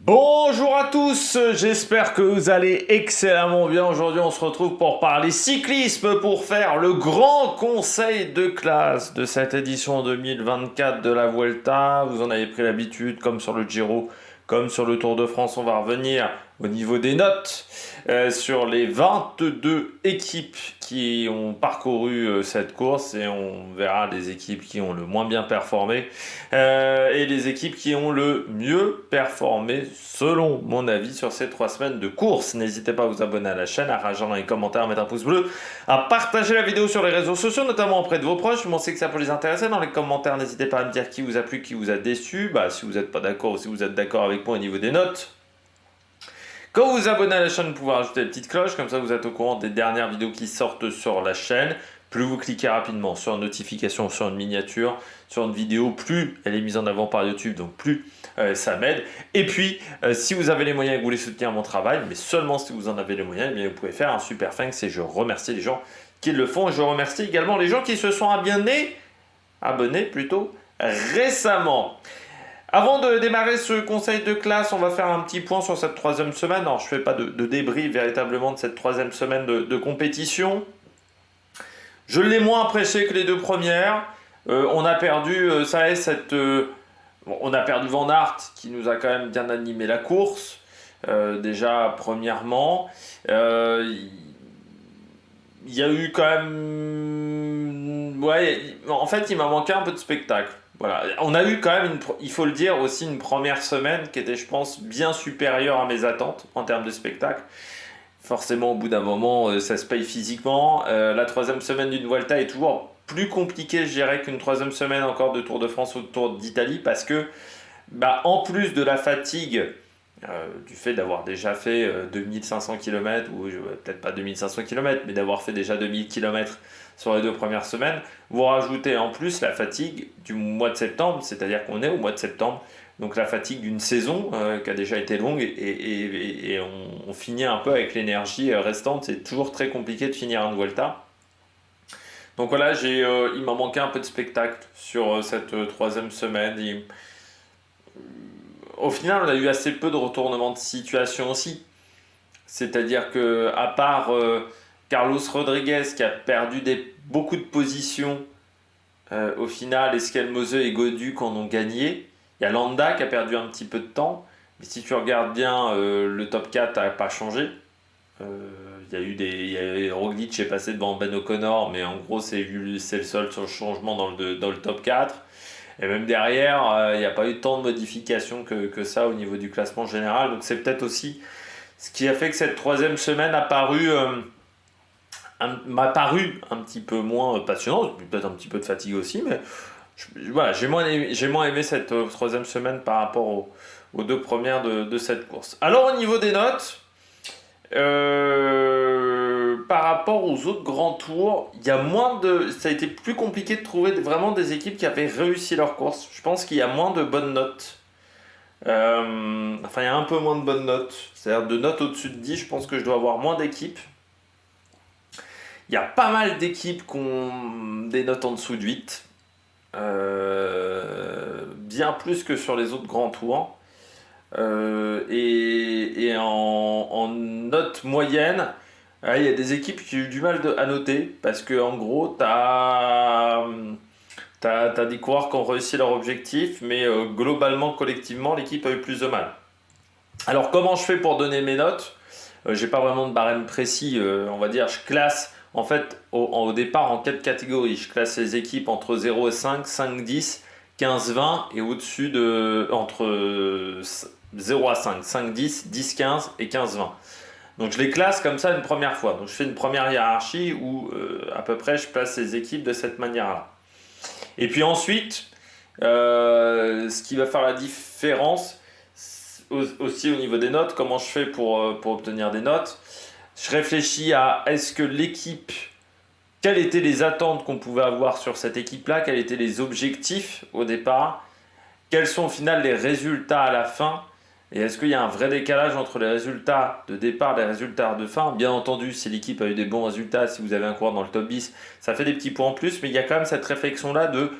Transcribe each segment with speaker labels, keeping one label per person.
Speaker 1: Bonjour à tous, j'espère que vous allez excellemment bien. Aujourd'hui, on se retrouve pour parler cyclisme, pour faire le grand conseil de classe de cette édition 2024 de la Vuelta. Vous en avez pris l'habitude, comme sur le Giro, comme sur le Tour de France. On va revenir au niveau des notes sur les 22 équipes qui ont parcouru cette course et on verra les équipes qui ont le moins bien performé et les équipes qui ont le mieux performé selon mon avis sur ces 3 semaines de course. N'hésitez pas à vous abonner à la chaîne, à réagir dans les commentaires, à mettre un pouce bleu, à partager la vidéo sur les réseaux sociaux, notamment auprès de vos proches. Je sais que ça peut les intéresser. Dans les commentaires, n'hésitez pas à me dire qui vous a plu, qui vous a déçu. Si vous n'êtes pas d'accord ou si vous êtes d'accord avec moi au niveau des notes. Quand vous vous abonnez à la chaîne, vous pouvez rajouter la petite cloche, comme ça vous êtes au courant des dernières vidéos qui sortent sur la chaîne. Plus vous cliquez rapidement sur une notification, sur une miniature, sur une vidéo, plus elle est mise en avant par YouTube, donc plus ça m'aide. Et puis, si vous avez les moyens et que vous voulez soutenir mon travail, mais seulement si vous en avez les moyens, eh bien, vous pouvez faire un super thanks et je remercie les gens qui le font. Et je remercie également les gens qui se sont abonnés plutôt récemment. Avant de démarrer ce conseil de classe, on va faire un petit point sur cette 3e semaine. Alors, je ne fais pas de débrief véritablement de cette 3e semaine de compétition. Je l'ai moins apprécié que les 2 premières. On a perdu, on a perdu Van Aert qui nous a quand même bien animé la course. Déjà, premièrement. Il y a eu quand même... Ouais, en fait, il m'a manqué un peu de spectacle. Voilà. On a eu quand même, il faut le dire, aussi une première semaine qui était, je pense, bien supérieure à mes attentes en termes de spectacle. Forcément, au bout d'un moment, ça se paye physiquement. La 3e semaine d'une Vuelta est toujours plus compliquée, je dirais, qu'une 3e semaine encore de Tour de France ou de Tour d'Italie parce que, en plus de la fatigue, du fait d'avoir déjà fait 2500 km, ou peut-être pas 2500 km, mais d'avoir fait déjà 2000 km sur les 2 premières semaines, vous rajoutez en plus la fatigue du mois de septembre, c'est-à-dire qu'on est au mois de septembre, donc la fatigue d'une saison qui a déjà été longue et on finit un peu avec l'énergie restante. C'est toujours très compliqué de finir un Vuelta. Donc voilà, il m'a manqué un peu de spectacle sur cette 3e semaine. Au final, on a eu assez peu de retournements de situation aussi. C'est-à-dire que, à part Carlos Rodriguez qui a perdu beaucoup de positions, au final, Esquelmose et Gaudu qui en ont gagné. Il y a Landa qui a perdu un petit peu de temps. Mais si tu regardes bien, le top 4 n'a pas changé. Il y a Roglic est passé devant Ben O'Connor, mais en gros, c'est le seul changement dans le top 4. Et même derrière, il n'y a pas eu tant de modifications que ça au niveau du classement général. Donc c'est peut-être aussi ce qui a fait que cette 3e semaine m'a paru un petit peu moins passionnante, peut-être un petit peu de fatigue aussi, mais voilà, j'ai moins aimé cette 3e semaine par rapport aux 2 premières de cette course. Alors au niveau des notes, par rapport aux autres grands tours, ça a été plus compliqué de trouver vraiment des équipes qui avaient réussi leur course. Je pense qu'il y a moins de bonnes notes. Il y a un peu moins de bonnes notes. C'est-à-dire de notes au-dessus de 10, je pense que je dois avoir moins d'équipes. Il y a pas mal d'équipes qui ont des notes en dessous de 8. Bien plus que sur les autres grands tours. Et en note moyenne, il y a des équipes qui ont eu du mal à noter parce que en gros, t'as des coureurs qui ont réussi leur objectif, mais globalement, collectivement, l'équipe a eu plus de mal. Alors, comment je fais pour donner mes notes? J'ai pas vraiment de barème précis, on va dire. Je classe en fait au départ en 4 catégories. Je classe les équipes entre 0 et 5, 5, 10, 15, 20 et au-dessus entre 0 à 5, 5, 10, 10, 15 et 15, 20. Donc je les classe comme ça une première fois. Donc je fais une première hiérarchie où à peu près je place les équipes de cette manière-là. Et puis ensuite, ce qui va faire la différence aussi au niveau des notes, comment je fais pour obtenir des notes. Je réfléchis à est-ce que l'équipe, quelles étaient les attentes qu'on pouvait avoir sur cette équipe-là, quels étaient les objectifs au départ, quels sont au final les résultats à la fin, et est-ce qu'il y a un vrai décalage entre les résultats de départ et les résultats de fin. Bien entendu, si l'équipe a eu des bons résultats, si vous avez un coureur dans le top 10, ça fait des petits points en plus, mais il y a quand même cette réflexion-là de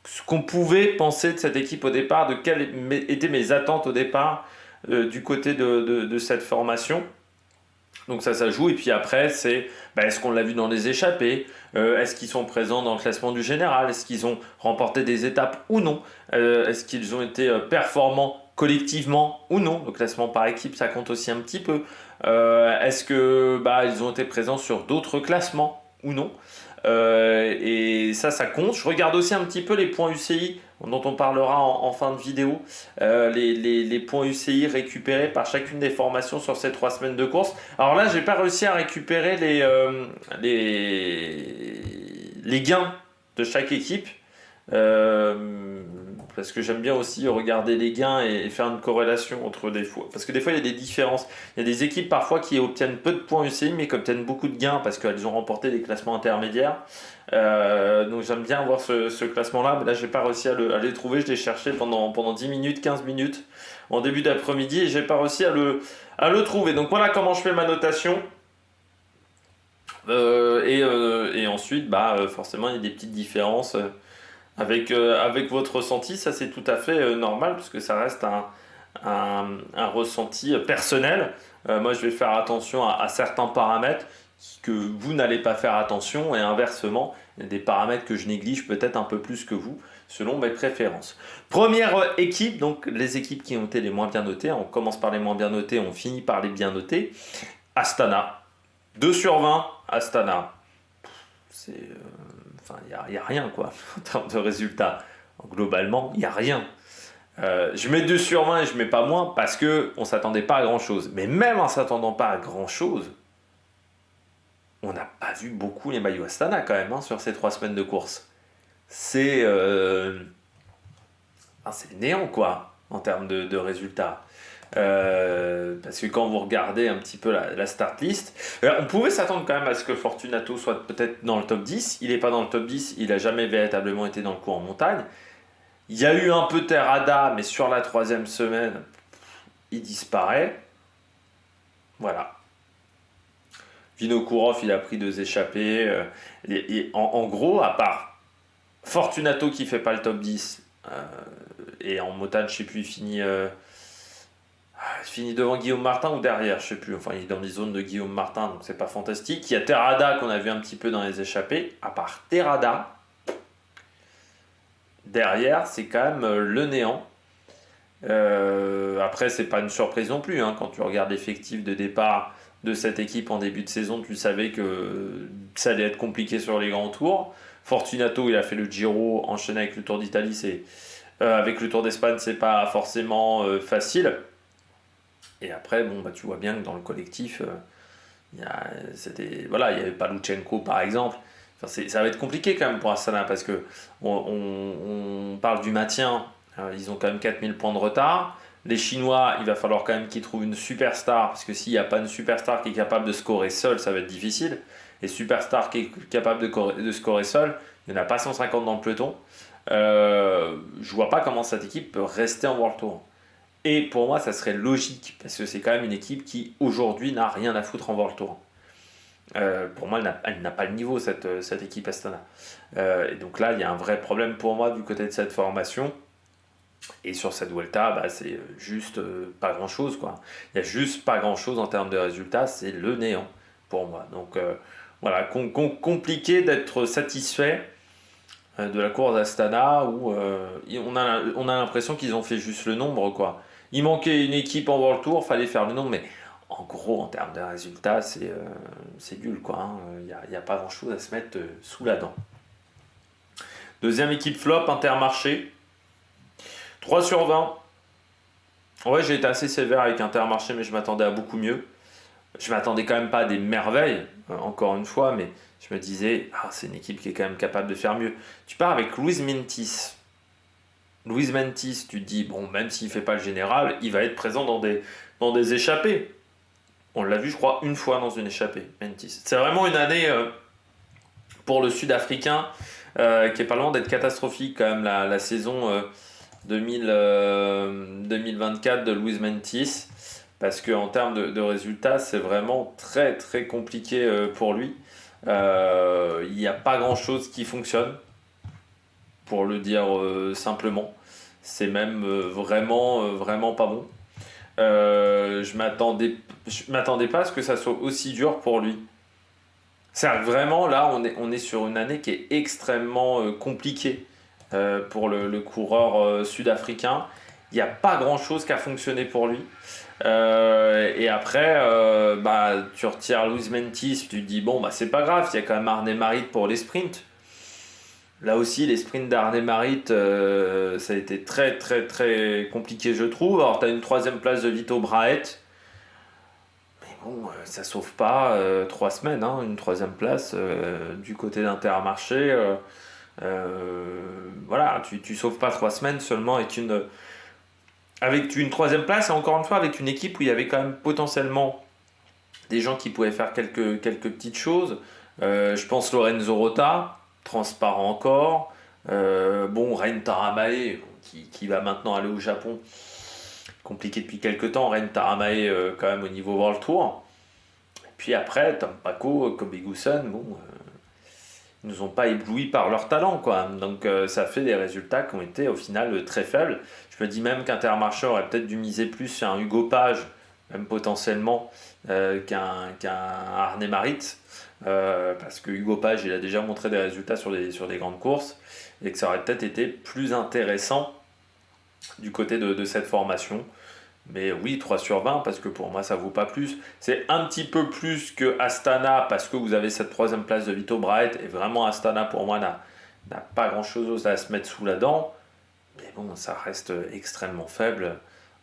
Speaker 1: ce qu'on pouvait penser de cette équipe au départ, de quelles étaient mes attentes au départ, du côté de cette formation. Donc ça joue. Et puis après, c'est est-ce qu'on l'a vu dans les échappées? Est-ce qu'ils sont présents dans le classement du général? Est-ce qu'ils ont remporté des étapes ou non? Est-ce qu'ils ont été performants collectivement ou non? Le classement par équipe, ça compte aussi un petit peu. Est-ce que ils ont été présents sur d'autres classements ou non? Et ça compte. Je regarde aussi un petit peu les points UCI dont on parlera en fin de vidéo, les points UCI récupérés par chacune des formations sur ces 3 semaines de course. Alors là, j'ai pas réussi à récupérer les gains de chaque équipe. Parce que j'aime bien aussi regarder les gains et faire une corrélation entre des fois. Parce que des fois, il y a des différences. Il y a des équipes parfois qui obtiennent peu de points UCI, mais qui obtiennent beaucoup de gains parce qu'elles ont remporté des classements intermédiaires. Donc j'aime bien voir ce classement-là, mais là, j'ai pas réussi à les trouver. Je l'ai cherché pendant 10 minutes, 15 minutes en début d'après-midi et j'ai pas réussi à le trouver. Donc voilà comment je fais ma notation. Et ensuite, forcément, il y a des petites différences. Avec votre ressenti, ça c'est tout à fait normal, parce que ça reste un ressenti personnel. Moi je vais faire attention à certains paramètres que vous n'allez pas faire attention, et inversement, il y a des paramètres que je néglige peut-être un peu plus que vous, selon mes préférences. Première équipe, donc les équipes qui ont été les moins bien notées. On commence par les moins bien notés, on finit par les bien notés. Astana, 2 sur 20, Astana. C'est... il n'y a rien quoi, en termes de résultats. Globalement, il n'y a rien. Je mets 2 sur 20 et je mets pas moins parce qu'on ne s'attendait pas à grand chose. Mais même en ne s'attendant pas à grand chose, on n'a pas vu beaucoup les maillots Astana quand même sur ces 3 semaines de course. C'est le néant quoi, en termes de résultats. Parce que quand vous regardez un petit peu la start list, on pouvait s'attendre quand même à ce que Fortunato soit peut-être dans le top 10. Il n'est pas dans le top 10, il n'a jamais véritablement été dans le coup en montagne. Il y a eu un peu Terrada, mais sur la 3e semaine, il disparaît. Voilà. Vinokourov, il a pris 2 échappées. En gros, à part Fortunato qui ne fait pas le top 10, et en montagne, je ne sais plus, il finit devant Guillaume Martin ou derrière, je sais plus. Enfin, il est dans les zones de Guillaume Martin, donc c'est pas fantastique. Il y a Terrada qu'on a vu un petit peu dans les échappées. À part Terrada, derrière, c'est quand même le néant. Après, c'est pas une surprise non plus. Quand tu regardes l'effectif de départ de cette équipe en début de saison, tu savais que ça allait être compliqué sur les grands tours. Fortunato, il a fait le Giro, enchaîné avec le Tour d'Italie. Avec le Tour d'Espagne, c'est pas forcément facile. Et après, tu vois bien que dans le collectif, il y avait pas Lutsenko par exemple. Ça va être compliqué quand même pour Astana parce que on parle du maintien. Ils ont quand même 4000 points de retard. Les Chinois, il va falloir quand même qu'ils trouvent une superstar, parce que s'il n'y a pas une superstar qui est capable de scorer seul, ça va être difficile. Et superstar qui est capable de scorer seul, il n'y en a pas 150 dans le peloton. Je vois pas comment cette équipe peut rester en World Tour. Et pour moi, ça serait logique, parce que c'est quand même une équipe qui, aujourd'hui, n'a rien à foutre en World Tour. Pour moi, elle n'a pas le niveau, cette équipe Astana. Et donc là, il y a un vrai problème pour moi du côté de cette formation. Et sur cette Vuelta, c'est juste pas grand-chose, quoi. Il n'y a juste pas grand-chose en termes de résultats, c'est le néant pour moi. Donc voilà, compliqué d'être satisfait de la course d'Astana, où on a l'impression qu'ils ont fait juste le nombre, quoi. Il manquait une équipe en World Tour, fallait faire le nombre, mais en gros, en termes de résultats, c'est nul, quoi. Il n'y a pas grand-chose à se mettre sous la dent. Deuxième équipe flop, Intermarché. 3 sur 20. Ouais, j'ai été assez sévère avec Intermarché, mais je m'attendais à beaucoup mieux. Je m'attendais quand même pas à des merveilles, encore une fois, mais je me disais, c'est une équipe qui est quand même capable de faire mieux. Tu pars avec Luis Mentis. Luis Mentis, tu te dis, même s'il ne fait pas le général, il va être présent dans des échappées. On l'a vu, je crois, une fois dans une échappée, Mentis. C'est vraiment une année pour le Sud-Africain qui est pas loin d'être catastrophique, quand même, la saison 2024 de Luis Mentis. Parce qu'en termes de résultats, c'est vraiment très très compliqué pour lui. Il n'y a pas grand-chose qui fonctionne, pour le dire simplement. C'est même vraiment pas bon. Je m'attendais pas à ce que ça soit aussi dur pour lui. C'est vraiment là, on est sur une année qui est extrêmement compliquée pour le coureur sud-africain. Il n'y a pas grand-chose qui a fonctionné pour lui. Et après, tu retires Louis Mentis, tu te dis, bon, c'est pas grave, il y a quand même Arne Marit pour les sprints. Là aussi, les sprints d'Arne Marit, ça a été très très très compliqué, je trouve. Alors, tu as une troisième place de Vito Braet. Mais bon, ça sauve pas 3 semaines, hein, une troisième place du côté d'Intermarché. Voilà, tu sauves pas 3 semaines seulement avec une troisième place, et encore une fois, avec une équipe où il y avait quand même potentiellement des gens qui pouvaient faire quelques petites choses. Je pense Lorenzo Rota, transparent encore. Bon, Ren Taramae, qui va maintenant aller au Japon, compliqué depuis quelques temps. Ren Taramae, quand même au niveau World Tour. Et puis après, Tom Paco, Kobe Gusson, bon, ils nous ont pas éblouis par leur talent, quoi. Donc ça fait des résultats qui ont été au final très faibles. Je me dis même qu'Intermarché aurait peut-être dû miser plus sur un Hugo Page, même potentiellement, qu'un Arne Marit. Parce que Hugo Page, il a déjà montré des résultats sur des grandes courses, et que ça aurait peut-être été plus intéressant du côté de cette formation. Mais oui, 3 sur 20, parce que pour moi, ça vaut pas plus. C'est un petit peu plus que Astana, parce que vous avez cette troisième place de Vito Braet, et vraiment Astana, pour moi, n'a pas grand-chose à se mettre sous la dent. Mais bon, ça reste extrêmement faible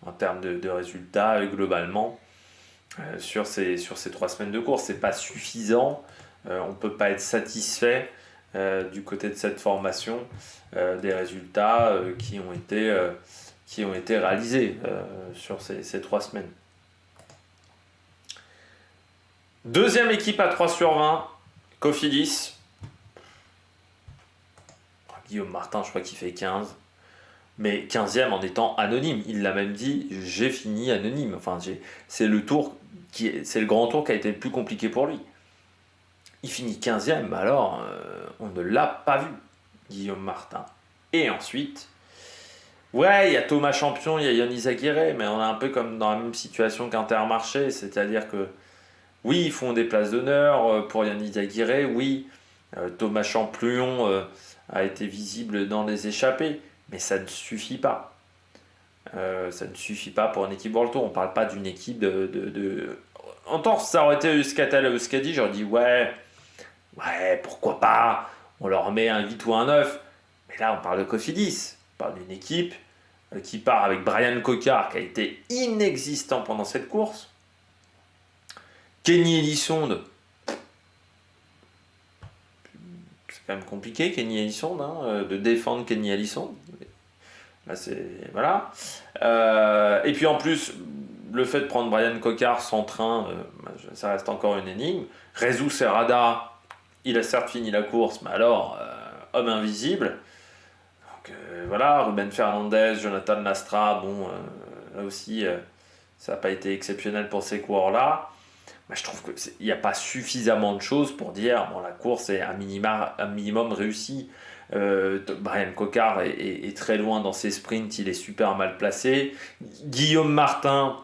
Speaker 1: en termes de résultats, globalement, sur ces 3 semaines de course. C'est pas suffisant. On ne peut pas être satisfait du côté de cette formation des résultats qui ont été réalisés sur ces 3 semaines. Deuxième équipe à 3 sur 20, Cofidis. Guillaume Martin, je crois qu'il fait 15. Mais 15e en étant anonyme. Il l'a même dit, j'ai fini anonyme. Enfin, c'est le grand tour qui a été le plus compliqué pour lui. Il finit 15e, alors on ne l'a pas vu, Guillaume Martin. Et ensuite, ouais, il y a Thomas Champion, il y a Yannis Aguirre, mais on est un peu comme dans la même situation qu'Intermarché, c'est-à-dire que oui, ils font des places d'honneur pour Yannis Aguirre, oui, Thomas Champion a été visible dans les échappées, mais ça ne suffit pas. Ça ne suffit pas pour une équipe World Tour. On ne parle pas d'une équipe de... En temps, ça aurait été Euskatel et Euskadi, j'aurais dit ouais, pourquoi pas, on leur met un 8 ou un 9. Mais là, on parle de Cofidis. On parle d'une équipe qui part avec Brian Cocard, qui a été inexistant pendant cette course. Kenny Elissonde. C'est quand même compliqué, Kenny Elissonde, de défendre Kenny Elissonde. Là, c'est... Voilà. Et puis en plus, le fait de prendre Brian Cocard sans train, ça reste encore une énigme. Rezou Serrada, il a certes fini la course, mais alors, homme invisible. Donc voilà, Ruben Fernandez, Jonathan Lastra, bon, là aussi, ça n'a pas été exceptionnel pour ces coureurs-là. Mais je trouve qu'il n'y a pas suffisamment de choses pour dire, bon, la course est un minimum réussie. Brian Cocard est très loin dans ses sprints, il est super mal placé. Guillaume Martin,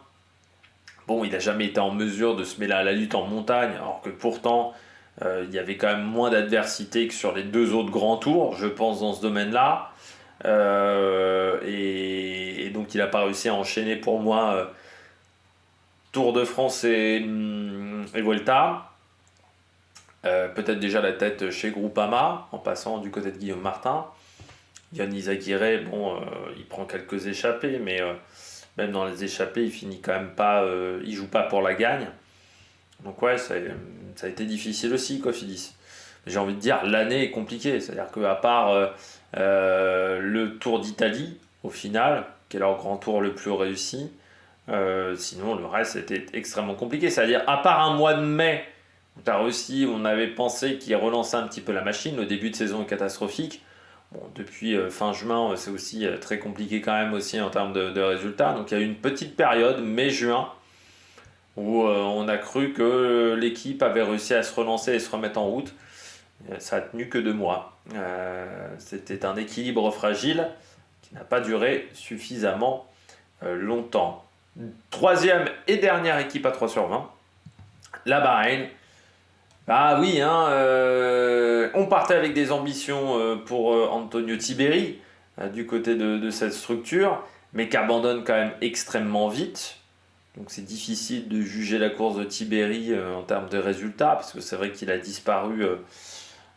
Speaker 1: bon, il n'a jamais été en mesure de se mêler à la lutte en montagne, alors que pourtant, il y avait quand même moins d'adversité que sur les 2 autres grands tours, je pense, dans ce domaine-là. Et donc, il n'a pas réussi à enchaîner pour moi Tour de France et Vuelta. Peut-être déjà la tête chez Groupama, en passant du côté de Guillaume Martin. Yannis Aguirre, bon, il prend quelques échappées, mais même dans les échappées, il finit quand même pas, il joue pas pour la gagne. Donc ouais, ça a été difficile aussi, Cofidis. J'ai envie de dire, l'année est compliquée, c'est-à-dire qu'à part le Tour d'Italie, au final, qui est leur grand tour le plus réussi, sinon le reste était extrêmement compliqué. C'est-à-dire, à part un mois de mai, on avait pensé qu'il relançait un petit peu la machine. Le début de saison est catastrophique. Bon, depuis fin juin, c'est aussi très compliqué quand même aussi en termes de résultats. Donc il y a eu une petite période, mai-juin, où on a cru que l'équipe avait réussi à se relancer et se remettre en route. Ça a tenu que 2 mois. C'était un équilibre fragile qui n'a pas duré suffisamment longtemps. Troisième et dernière équipe à 3 sur 20, la Bahreïn. Ah oui, hein, on partait avec des ambitions pour Antonio Tiberi du côté de cette structure, mais qui abandonne quand même extrêmement vite. Donc c'est difficile de juger la course de Tiberi en termes de résultats, parce que c'est vrai qu'il a disparu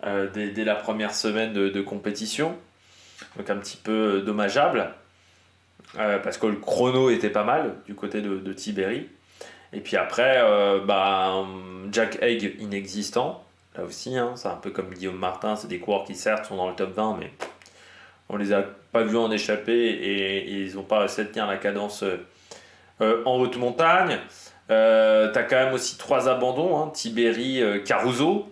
Speaker 1: dès la première semaine de compétition. Donc un petit peu dommageable, parce que le chrono était pas mal du côté de Tiberi. Et puis après, Jack Haig inexistant. Là aussi, hein, c'est un peu comme Guillaume Martin, c'est des coureurs qui certes sont dans le top 20, mais on les a pas vus en échapper et ils n'ont pas réussi à tenir la cadence en haute montagne. T'as quand même aussi 3 abandons, hein, Tiberi, Caruso,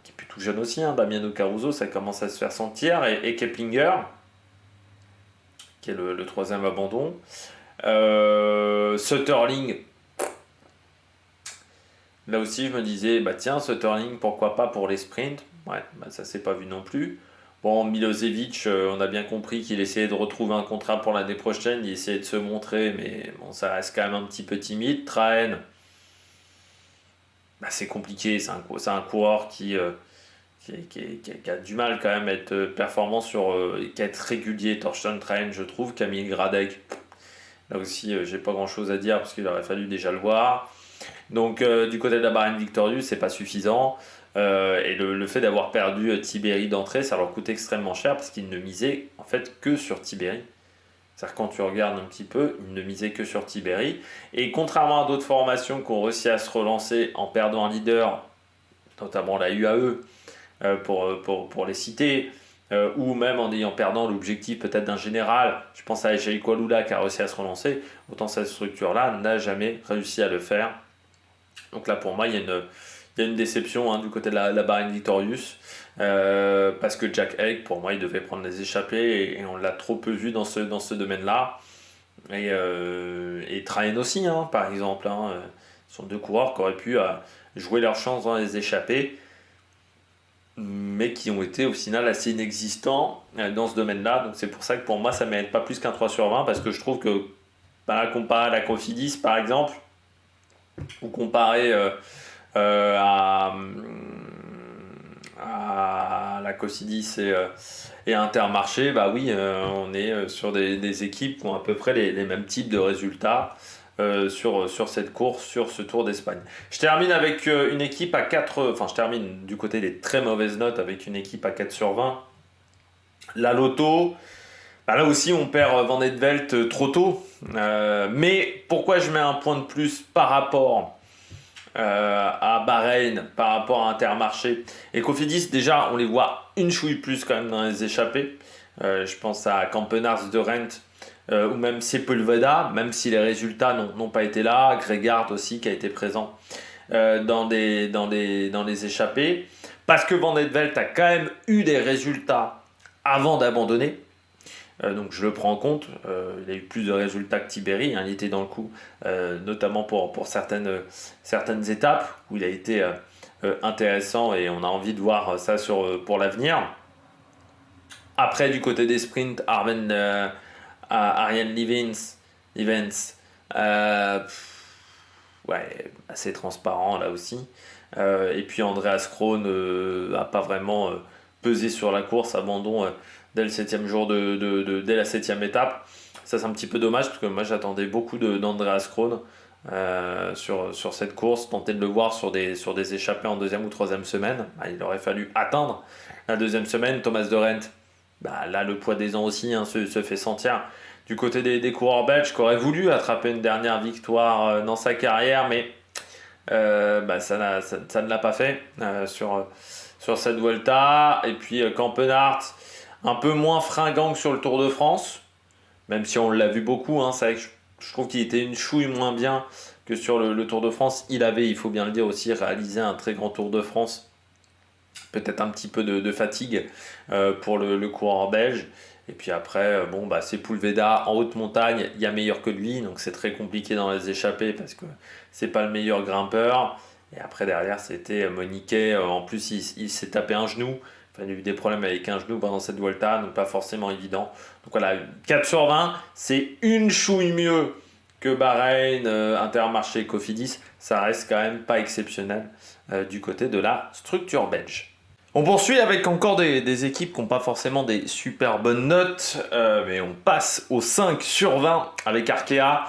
Speaker 1: qui est plutôt jeune aussi, hein, Damiano Caruso, ça commence à se faire sentir, et Keplinger, qui est le troisième abandon. Sutterling, là aussi, je me disais, bah tiens, Sutterling, pourquoi pas pour les sprints? Ouais, bah ça s'est pas vu non plus. Bon, Milosevic, on a bien compris qu'il essayait de retrouver un contrat pour l'année prochaine, il essayait de se montrer, mais bon, ça reste quand même un petit peu timide. Traen, bah, c'est compliqué, c'est un coureur qui a du mal quand même à être performant qui a être régulier. Torsten Traen, je trouve. Camille Gradec, là aussi, j'ai pas grand chose à dire parce qu'il aurait fallu déjà le voir. Donc du côté de la Bahreïn Victorious, c'est pas suffisant. Et le fait d'avoir perdu Tiberi d'entrée, ça leur coûte extrêmement cher parce qu'ils ne misaient en fait que sur Tiberi. C'est-à-dire quand tu regardes un petit peu, ils ne misaient que sur Tiberi. Et contrairement à d'autres formations qui ont réussi à se relancer en perdant un leader, notamment la UAE, pour les citer, ou même en ayant perdant l'objectif peut-être d'un général, je pense à Echaï Koualoula qui a réussi à se relancer, autant cette structure-là n'a jamais réussi à le faire. Donc là, pour moi, il y a une déception, hein, du côté de la Bahreïn Victorious, parce que Jack Haig, pour moi, il devait prendre les échappées et on l'a trop peu vu dans ce domaine-là. Et Traen aussi, hein, par exemple. Hein, ce sont deux coureurs qui auraient pu jouer leur chance dans les échappées, mais qui ont été au final assez inexistants dans ce domaine-là. Donc c'est pour ça que pour moi, ça ne mérite pas plus qu'un 3 sur 20, parce que je trouve que, comparé à la Cofidis, par exemple, ou comparé à la Cofidis et Intermarché, bah oui, on est sur des équipes qui ont à peu près les mêmes types de résultats sur cette course, sur ce Tour d'Espagne. Je termine avec une équipe à 4, enfin je termine du côté des très mauvaises notes avec une équipe à 4 sur 20. La Lotto, bah là aussi on perd Van Edvelt trop tôt. Mais pourquoi je mets un point de plus par rapport à Bahreïn, par rapport à Intermarché et Cofidis? Déjà, on les voit une chouille plus quand même dans les échappées. Je pense à Campenars de Rent ou même Sepulveda, même si les résultats n'ont pas été là. Gregard aussi qui a été présent dans les échappées. Parce que Van Edvelt a quand même eu des résultats avant d'abandonner. Donc je le prends en compte. Il a eu plus de résultats que Tiberi, hein, il était dans le coup, notamment pour certaines étapes où il a été intéressant et on a envie de voir ça pour l'avenir. Après, du côté des sprints, Ariane Livens, ouais, assez transparent là aussi. Et puis Andreas Krohn n'a pas vraiment pesé sur la course, abandon dès le 7e jour dès la 7e étape. Ça, c'est un petit peu dommage parce que moi j'attendais beaucoup d'Andreas Krohn sur cette course, tenter de le voir sur des échappées en 2e ou 3e semaine. Bah, il aurait fallu atteindre la 2e semaine. Thomas de Rent, bah, là le poids des ans aussi, hein, se fait sentir du côté des coureurs belges qui auraient voulu attraper une dernière victoire dans sa carrière, mais ça ne l'a pas fait sur cette Vuelta. Et puis Campenart, un peu moins fringant que sur le Tour de France, même si on l'a vu beaucoup, hein, c'est vrai que je trouve qu'il était une chouille moins bien que sur le Tour de France. Il faut bien le dire aussi, réalisé un très grand Tour de France. Peut-être un petit peu de fatigue pour le coureur belge. Et puis après, Sepulveda en haute montagne, il y a meilleur que lui, donc c'est très compliqué dans les échappées parce que c'est pas le meilleur grimpeur. Et après derrière, c'était Moniquet. En plus, il s'est tapé un genou. Enfin, il a eu des problèmes avec un genou pendant cette Vuelta, donc pas forcément évident. Donc voilà, 4 sur 20, c'est une chouille mieux que Bahreïn, Intermarché et Cofidis, ça reste quand même pas exceptionnel du côté de la structure belge. On poursuit avec encore des équipes qui n'ont pas forcément des super bonnes notes, mais on passe au 5 sur 20 avec Arkea.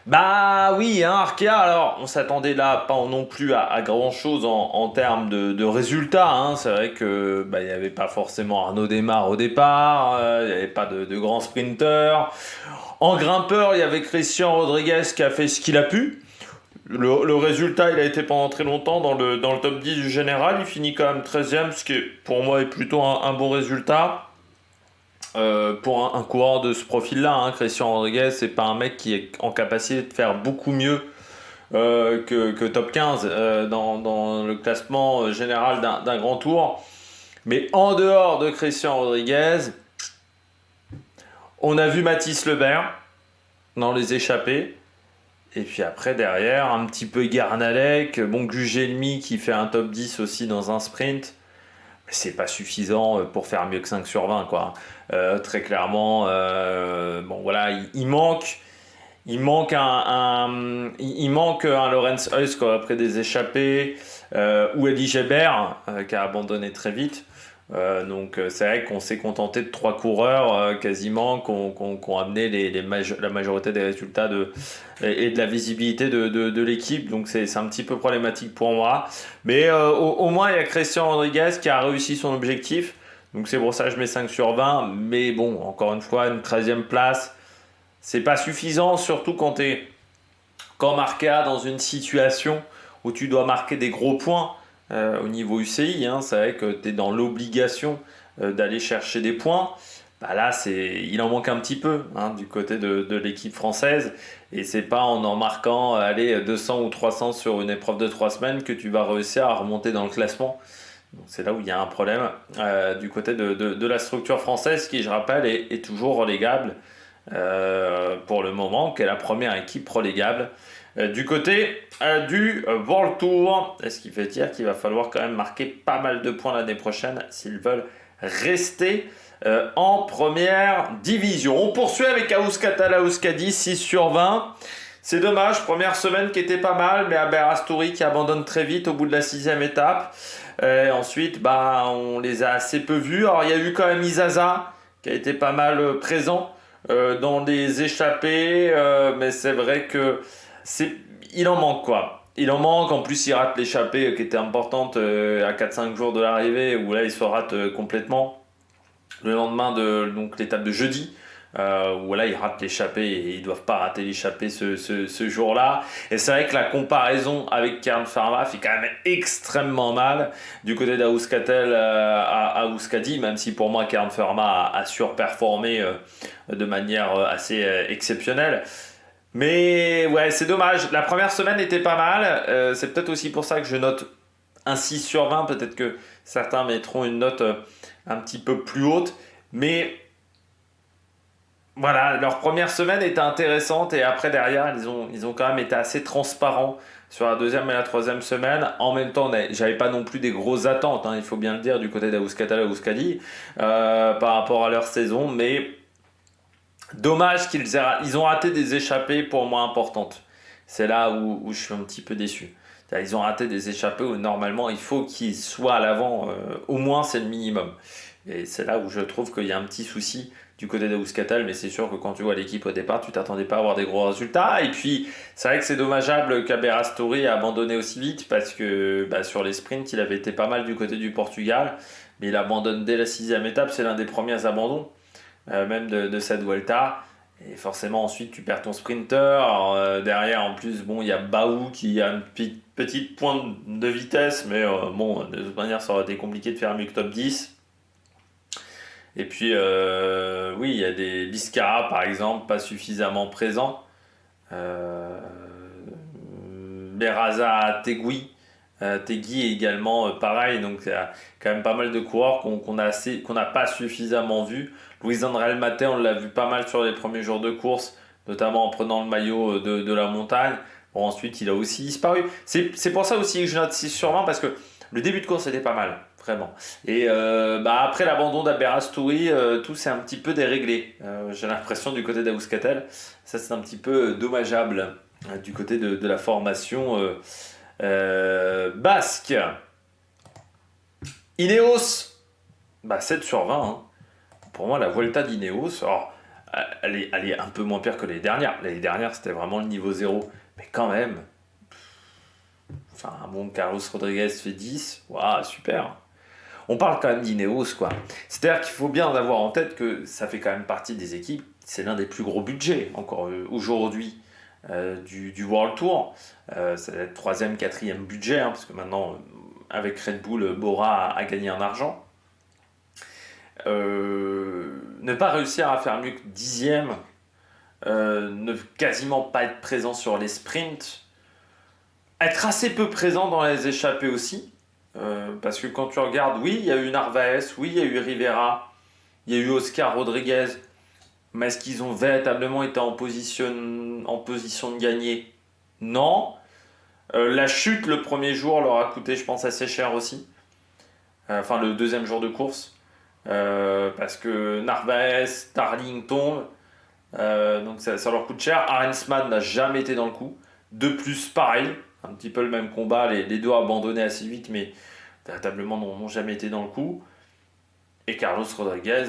Speaker 1: Bah oui, hein, Arkea, alors on s'attendait là pas non plus à grand chose en termes de résultats. Hein. C'est vrai que il n'y avait pas forcément Arnaud Démare au départ, il n'y avait pas de grands sprinteurs. En grimpeur, il y avait Christian Rodriguez qui a fait ce qu'il a pu. Le résultat, il a été pendant très longtemps dans le top 10 du général. Il finit quand même 13e, ce qui pour moi est plutôt un bon résultat. Pour un coureur de ce profil-là, hein, Christian Rodriguez, c'est pas un mec qui est en capacité de faire beaucoup mieux que top 15 dans le classement général d'un grand tour. Mais en dehors de Christian Rodriguez, on a vu Mathis Lebert dans les échappées. Et puis après, derrière, un petit peu Guernalec, bon, Gugelmi qui fait un top 10 aussi dans un sprint. C'est pas suffisant pour faire mieux que 5 sur 20, quoi. Très clairement, bon voilà, il manque un Lorenz Heuss quoi, après des échappées, ou Elie Gebert qui a abandonné très vite. Donc c'est vrai qu'on s'est contenté de 3 coureurs quasiment qui ont amené la majorité des résultats et de la visibilité de l'équipe, donc c'est un petit peu problématique pour moi, mais au moins il y a Christian Rodriguez qui a réussi son objectif, donc c'est pour ça que je mets 5 sur 20, mais bon, encore une fois, une 13e place, c'est pas suffisant, surtout quand tu es comme Arkea dans une situation où tu dois marquer des gros points. Au niveau UCI, hein, c'est vrai que tu es dans l'obligation d'aller chercher des points. Bah là, il en manque un petit peu hein, du côté de l'équipe française. Et c'est pas en marquant 200 ou 300 sur une épreuve de 3 semaines que tu vas réussir à remonter dans le classement. Donc c'est là où il y a un problème du côté de la structure française qui, je rappelle, est toujours relégable pour le moment, qui est la première équipe relégable. Du côté du World Tour, ce qui veut dire qu'il va falloir quand même marquer pas mal de points l'année prochaine s'ils veulent rester en première division. On poursuit avec Euskadi Euskadi 6 sur 20. C'est dommage, première semaine qui était pas mal, mais Aberasturi qui abandonne très vite au bout de la 6e étape. Ensuite, on les a assez peu vus. Alors il y a eu quand même Izaza qui a été pas mal présent dans les échappées, mais c'est vrai que il en manque quoi. Il en manque, en plus il rate l'échappée qui était importante à 4-5 jours de l'arrivée, où là il se rate complètement le lendemain de l'étape de jeudi, où là ils ratent l'échappée et ils ne doivent pas rater l'échappée ce jour-là. Et c'est vrai que la comparaison avec Kern Pharma fait quand même extrêmement mal du côté d'Euskaltel à Euskadi, même si pour moi Kern Pharma a surperformé de manière assez exceptionnelle. Mais ouais, c'est dommage. La première semaine était pas mal. C'est peut-être aussi pour ça que je note un 6 sur 20. Peut-être que certains mettront une note un petit peu plus haute. Mais voilà, leur première semaine était intéressante. Et après, derrière, ils ont quand même été assez transparents sur la 2e et la 3e semaine. En même temps, j'avais pas non plus des grosses attentes, hein, il faut bien le dire, du côté d'Euskaltel à Euskadi par rapport à leur saison. Mais dommage qu'ils ont raté des échappées pour moi importantes. C'est là où je suis un petit peu déçu. Ils ont raté des échappées où normalement il faut qu'ils soient à l'avant, au moins c'est le minimum. Et c'est là où je trouve qu'il y a un petit souci du côté d'Euskaltel, mais c'est sûr que quand tu vois l'équipe au départ, tu t'attendais pas à avoir des gros résultats. Et puis c'est vrai que c'est dommageable qu'Aberasturi ait abandonné aussi vite, parce que sur les sprints, il avait été pas mal du côté du Portugal, mais il abandonne dès la 6e étape, c'est l'un des premiers abandons. Même de cette Vuelta, et forcément ensuite tu perds ton sprinter. Alors, derrière en plus il y a Baou qui a une petite pointe de vitesse, mais de toute manière ça aurait été compliqué de faire mieux que top 10. Et puis oui, il y a des Biscara par exemple pas suffisamment présents, Beraza Tegui également pareil, donc il y a quand même pas mal de coureurs qu'on n'a pas suffisamment vu. Luis André Maté, on l'a vu pas mal sur les premiers jours de course, notamment en prenant le maillot de la montagne. Ensuite il a aussi disparu. C'est pour ça aussi que je note 6 sur 20, parce que le début de course était pas mal. vraiment. Et après l'abandon d'Aberasturi, tout s'est un petit peu déréglé. J'ai l'impression du côté d'Euskaltel, ça c'est un petit peu dommageable du côté de la formation basque. Ineos, 7 sur 20. Hein. Pour moi, la Vuelta d'Ineos, alors, elle est un peu moins pire que l'année dernière. L'année dernière, c'était vraiment le niveau zéro. Mais quand même, enfin, bon, Carlos Rodriguez fait 10. Waouh, super. On parle quand même d'Ineos, quoi. C'est-à-dire qu'il faut bien avoir en tête que ça fait quand même partie des équipes. C'est l'un des plus gros budgets, encore aujourd'hui, du World Tour. Ça va être troisième, quatrième budget, hein, parce que maintenant, avec Red Bull, Bora a gagné en argent. Ne pas réussir à faire mieux que dixième, ne quasiment pas être présent sur les sprints, être assez peu présent dans les échappées aussi, parce que quand tu regardes, oui, il y a eu Narvaez, oui, il y a eu Rivera, il y a eu Oscar Rodriguez, mais est-ce qu'ils ont véritablement été en position de gagner? Non. La chute le premier jour leur a coûté, je pense, assez cher aussi. Enfin, le deuxième jour de course. Parce que Narvaez, Starling tombent. Donc ça leur coûte cher. Arensman n'a jamais été dans le coup. De plus, pareil. Un petit peu le même combat. Les deux abandonnés assez vite, mais véritablement n'ont jamais été dans le coup. Et Carlos Rodriguez,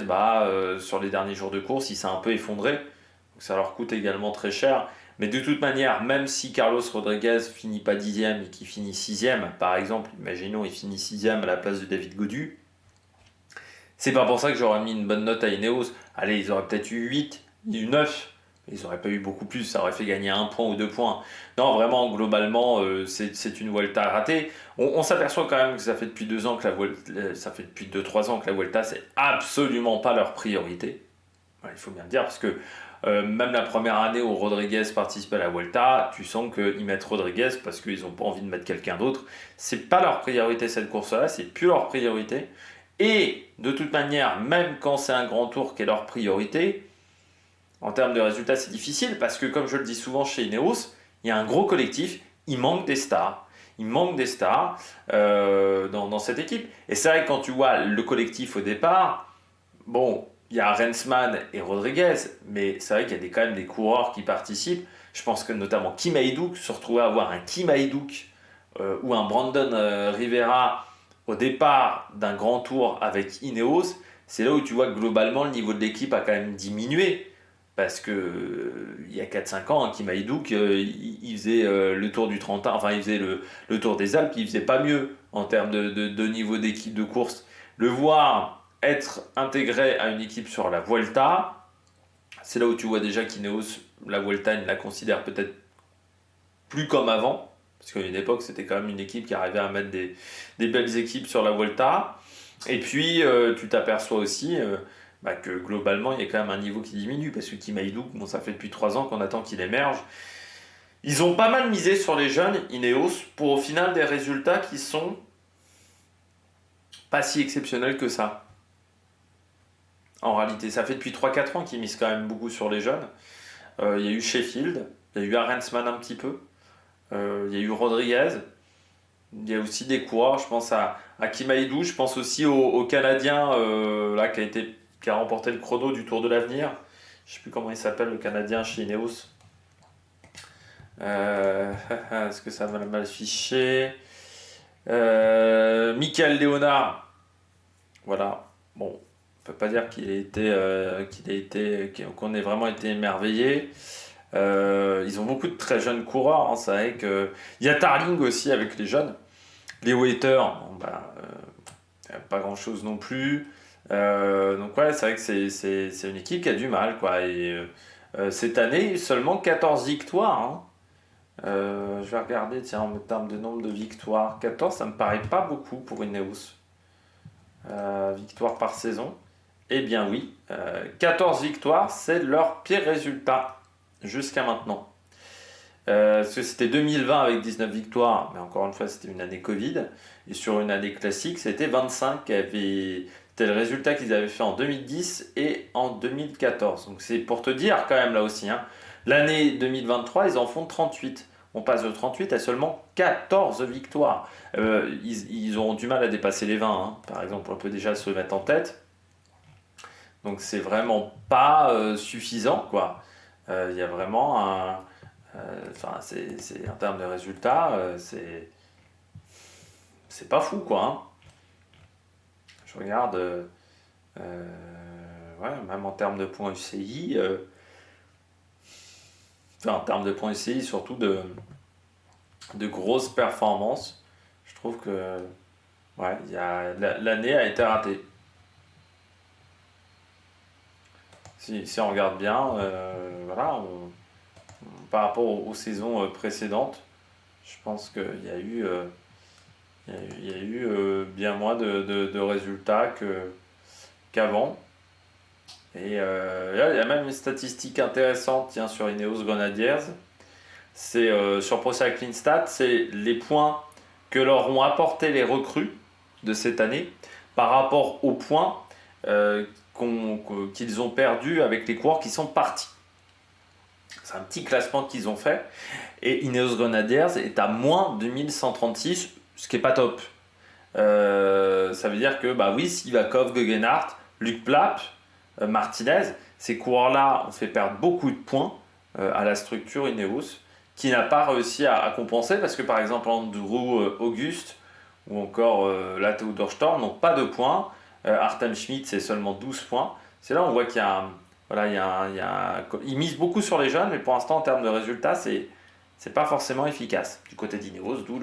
Speaker 1: sur les derniers jours de course, il s'est un peu effondré. Donc ça leur coûte également très cher. Mais de toute manière, même si Carlos Rodriguez finit pas dixième et qu'il finit sixième, par exemple, imaginons il finit sixième à la place de David Gaudu, c'est pas pour ça que j'aurais mis une bonne note à Ineos. Allez, ils auraient peut-être eu 8, eu 9, ils n'auraient pas eu beaucoup plus, ça aurait fait gagner 1 point ou 2 points. Non, vraiment, globalement, c'est une Vuelta ratée. On s'aperçoit quand même que ça fait depuis 2 ans que ça fait depuis 2-3 ans que la Vuelta, c'est absolument pas leur priorité. Ouais, il faut bien le dire, parce que même la première année où Rodriguez participe à la Vuelta, tu sens qu'ils mettent Rodriguez parce qu'ils n'ont pas envie de mettre quelqu'un d'autre. C'est pas leur priorité cette course-là, c'est plus leur priorité. Et de toute manière, même quand c'est un grand tour qui est leur priorité, en termes de résultats, c'est difficile parce que, comme je le dis souvent chez Ineos, il y a un gros collectif, il manque des stars. Il manque des stars dans cette équipe. Et c'est vrai que quand tu vois le collectif au départ, bon, il y a Rensman et Rodriguez, mais c'est vrai qu'il y a quand même des coureurs qui participent. Je pense que notamment Kim Hayduk, se retrouver à avoir un Kim Hayduk ou un Brandon Rivera au départ d'un grand tour avec Ineos, c'est là où tu vois que globalement le niveau de l'équipe a quand même diminué. Parce que il y a 4-5 ans, Kim Hayduk, il faisait le tour du Trentin, enfin il faisait le tour des Alpes, il faisait pas mieux en termes de niveau d'équipe de course. Le voir être intégré à une équipe sur la Vuelta, c'est là où tu vois déjà qu'Ineos, la Vuelta, il la considère peut-être plus comme avant. Parce qu'à une époque, c'était quand même une équipe qui arrivait à mettre des belles équipes sur la Vuelta. Et puis, tu t'aperçois aussi que globalement, il y a quand même un niveau qui diminue. Parce que Kim Hayduk, ça fait depuis 3 ans qu'on attend qu'il émerge. Ils ont pas mal misé sur les jeunes, Ineos, pour au final des résultats qui sont pas si exceptionnels que ça. En réalité, ça fait depuis 3-4 ans qu'ils misent quand même beaucoup sur les jeunes. Il y a eu Sheffield, il y a eu Arensman un petit peu. Il y a eu Rodriguez, il y a aussi des coureurs, je pense à Kim Hayduk, je pense aussi au Canadien qui a remporté le chrono du Tour de l'Avenir. Je ne sais plus comment il s'appelle le Canadien chez Ineos. Est-ce que ça va mal fiché Michael Léonard. Voilà. Bon, on ne peut pas dire qu'on ait vraiment été émerveillé. Ils ont beaucoup de très jeunes coureurs, hein, c'est vrai que il y a Tarling aussi avec les jeunes, les waiters, pas grand chose non plus. Donc ouais, c'est vrai que c'est une équipe qui a du mal, quoi. Et cette année, seulement 14 victoires. Hein. Je vais regarder, tiens, en termes de nombre de victoires. 14, ça me paraît pas beaucoup pour Ineos. Victoires par saison. Eh bien oui, 14 victoires, c'est leur pire résultat jusqu'à maintenant. Parce que c'était 2020 avec 19 victoires, mais encore une fois, c'était une année Covid. Et sur une année classique, c'était 25 c'était le résultat qu'ils avaient fait en 2010 et en 2014. Donc c'est pour te dire quand même là aussi. Hein, l'année 2023, ils en font 38. on passe de 38 à seulement 14 victoires. Ils auront du mal à dépasser les 20, hein. Par exemple, on peut déjà se mettre en tête. Donc c'est vraiment pas suffisant, quoi. Il y a vraiment un... Enfin, en termes de résultats, c'est pas fou, quoi, hein. Je regarde... ouais, même en termes de points UCI... enfin, en termes de points UCI, surtout de grosses performances, je trouve que ouais, l'année a été ratée. Si on regarde bien, voilà, par rapport aux saisons précédentes, je pense qu'il y a eu, bien moins de résultats qu'avant. Et là, il y a même une statistique intéressante, tiens, sur Ineos Grenadiers. C'est sur Pro Cycling Stats, c'est les points que leur ont apporté les recrues de cette année par rapport aux points qu'ils ont perdus avec les coureurs qui sont partis. C'est un petit classement qu'ils ont fait. Et Ineos Grenadiers est à moins 2136, ce qui n'est pas top. Ça veut dire que, bah oui, Sivakov, Gegenhardt, Luc Plapp, Martinez, ces coureurs-là ont fait perdre beaucoup de points à la structure Ineos, qui n'a pas réussi à compenser, parce que par exemple Andrew Auguste ou encore Lateo Dorstorm n'ont pas de points. Artem Schmidt, c'est seulement 12 points. C'est là où on voit qu'il y a ils misent beaucoup sur les jeunes, mais pour l'instant, en termes de résultats, c'est pas forcément efficace du côté d'Ineos, d'où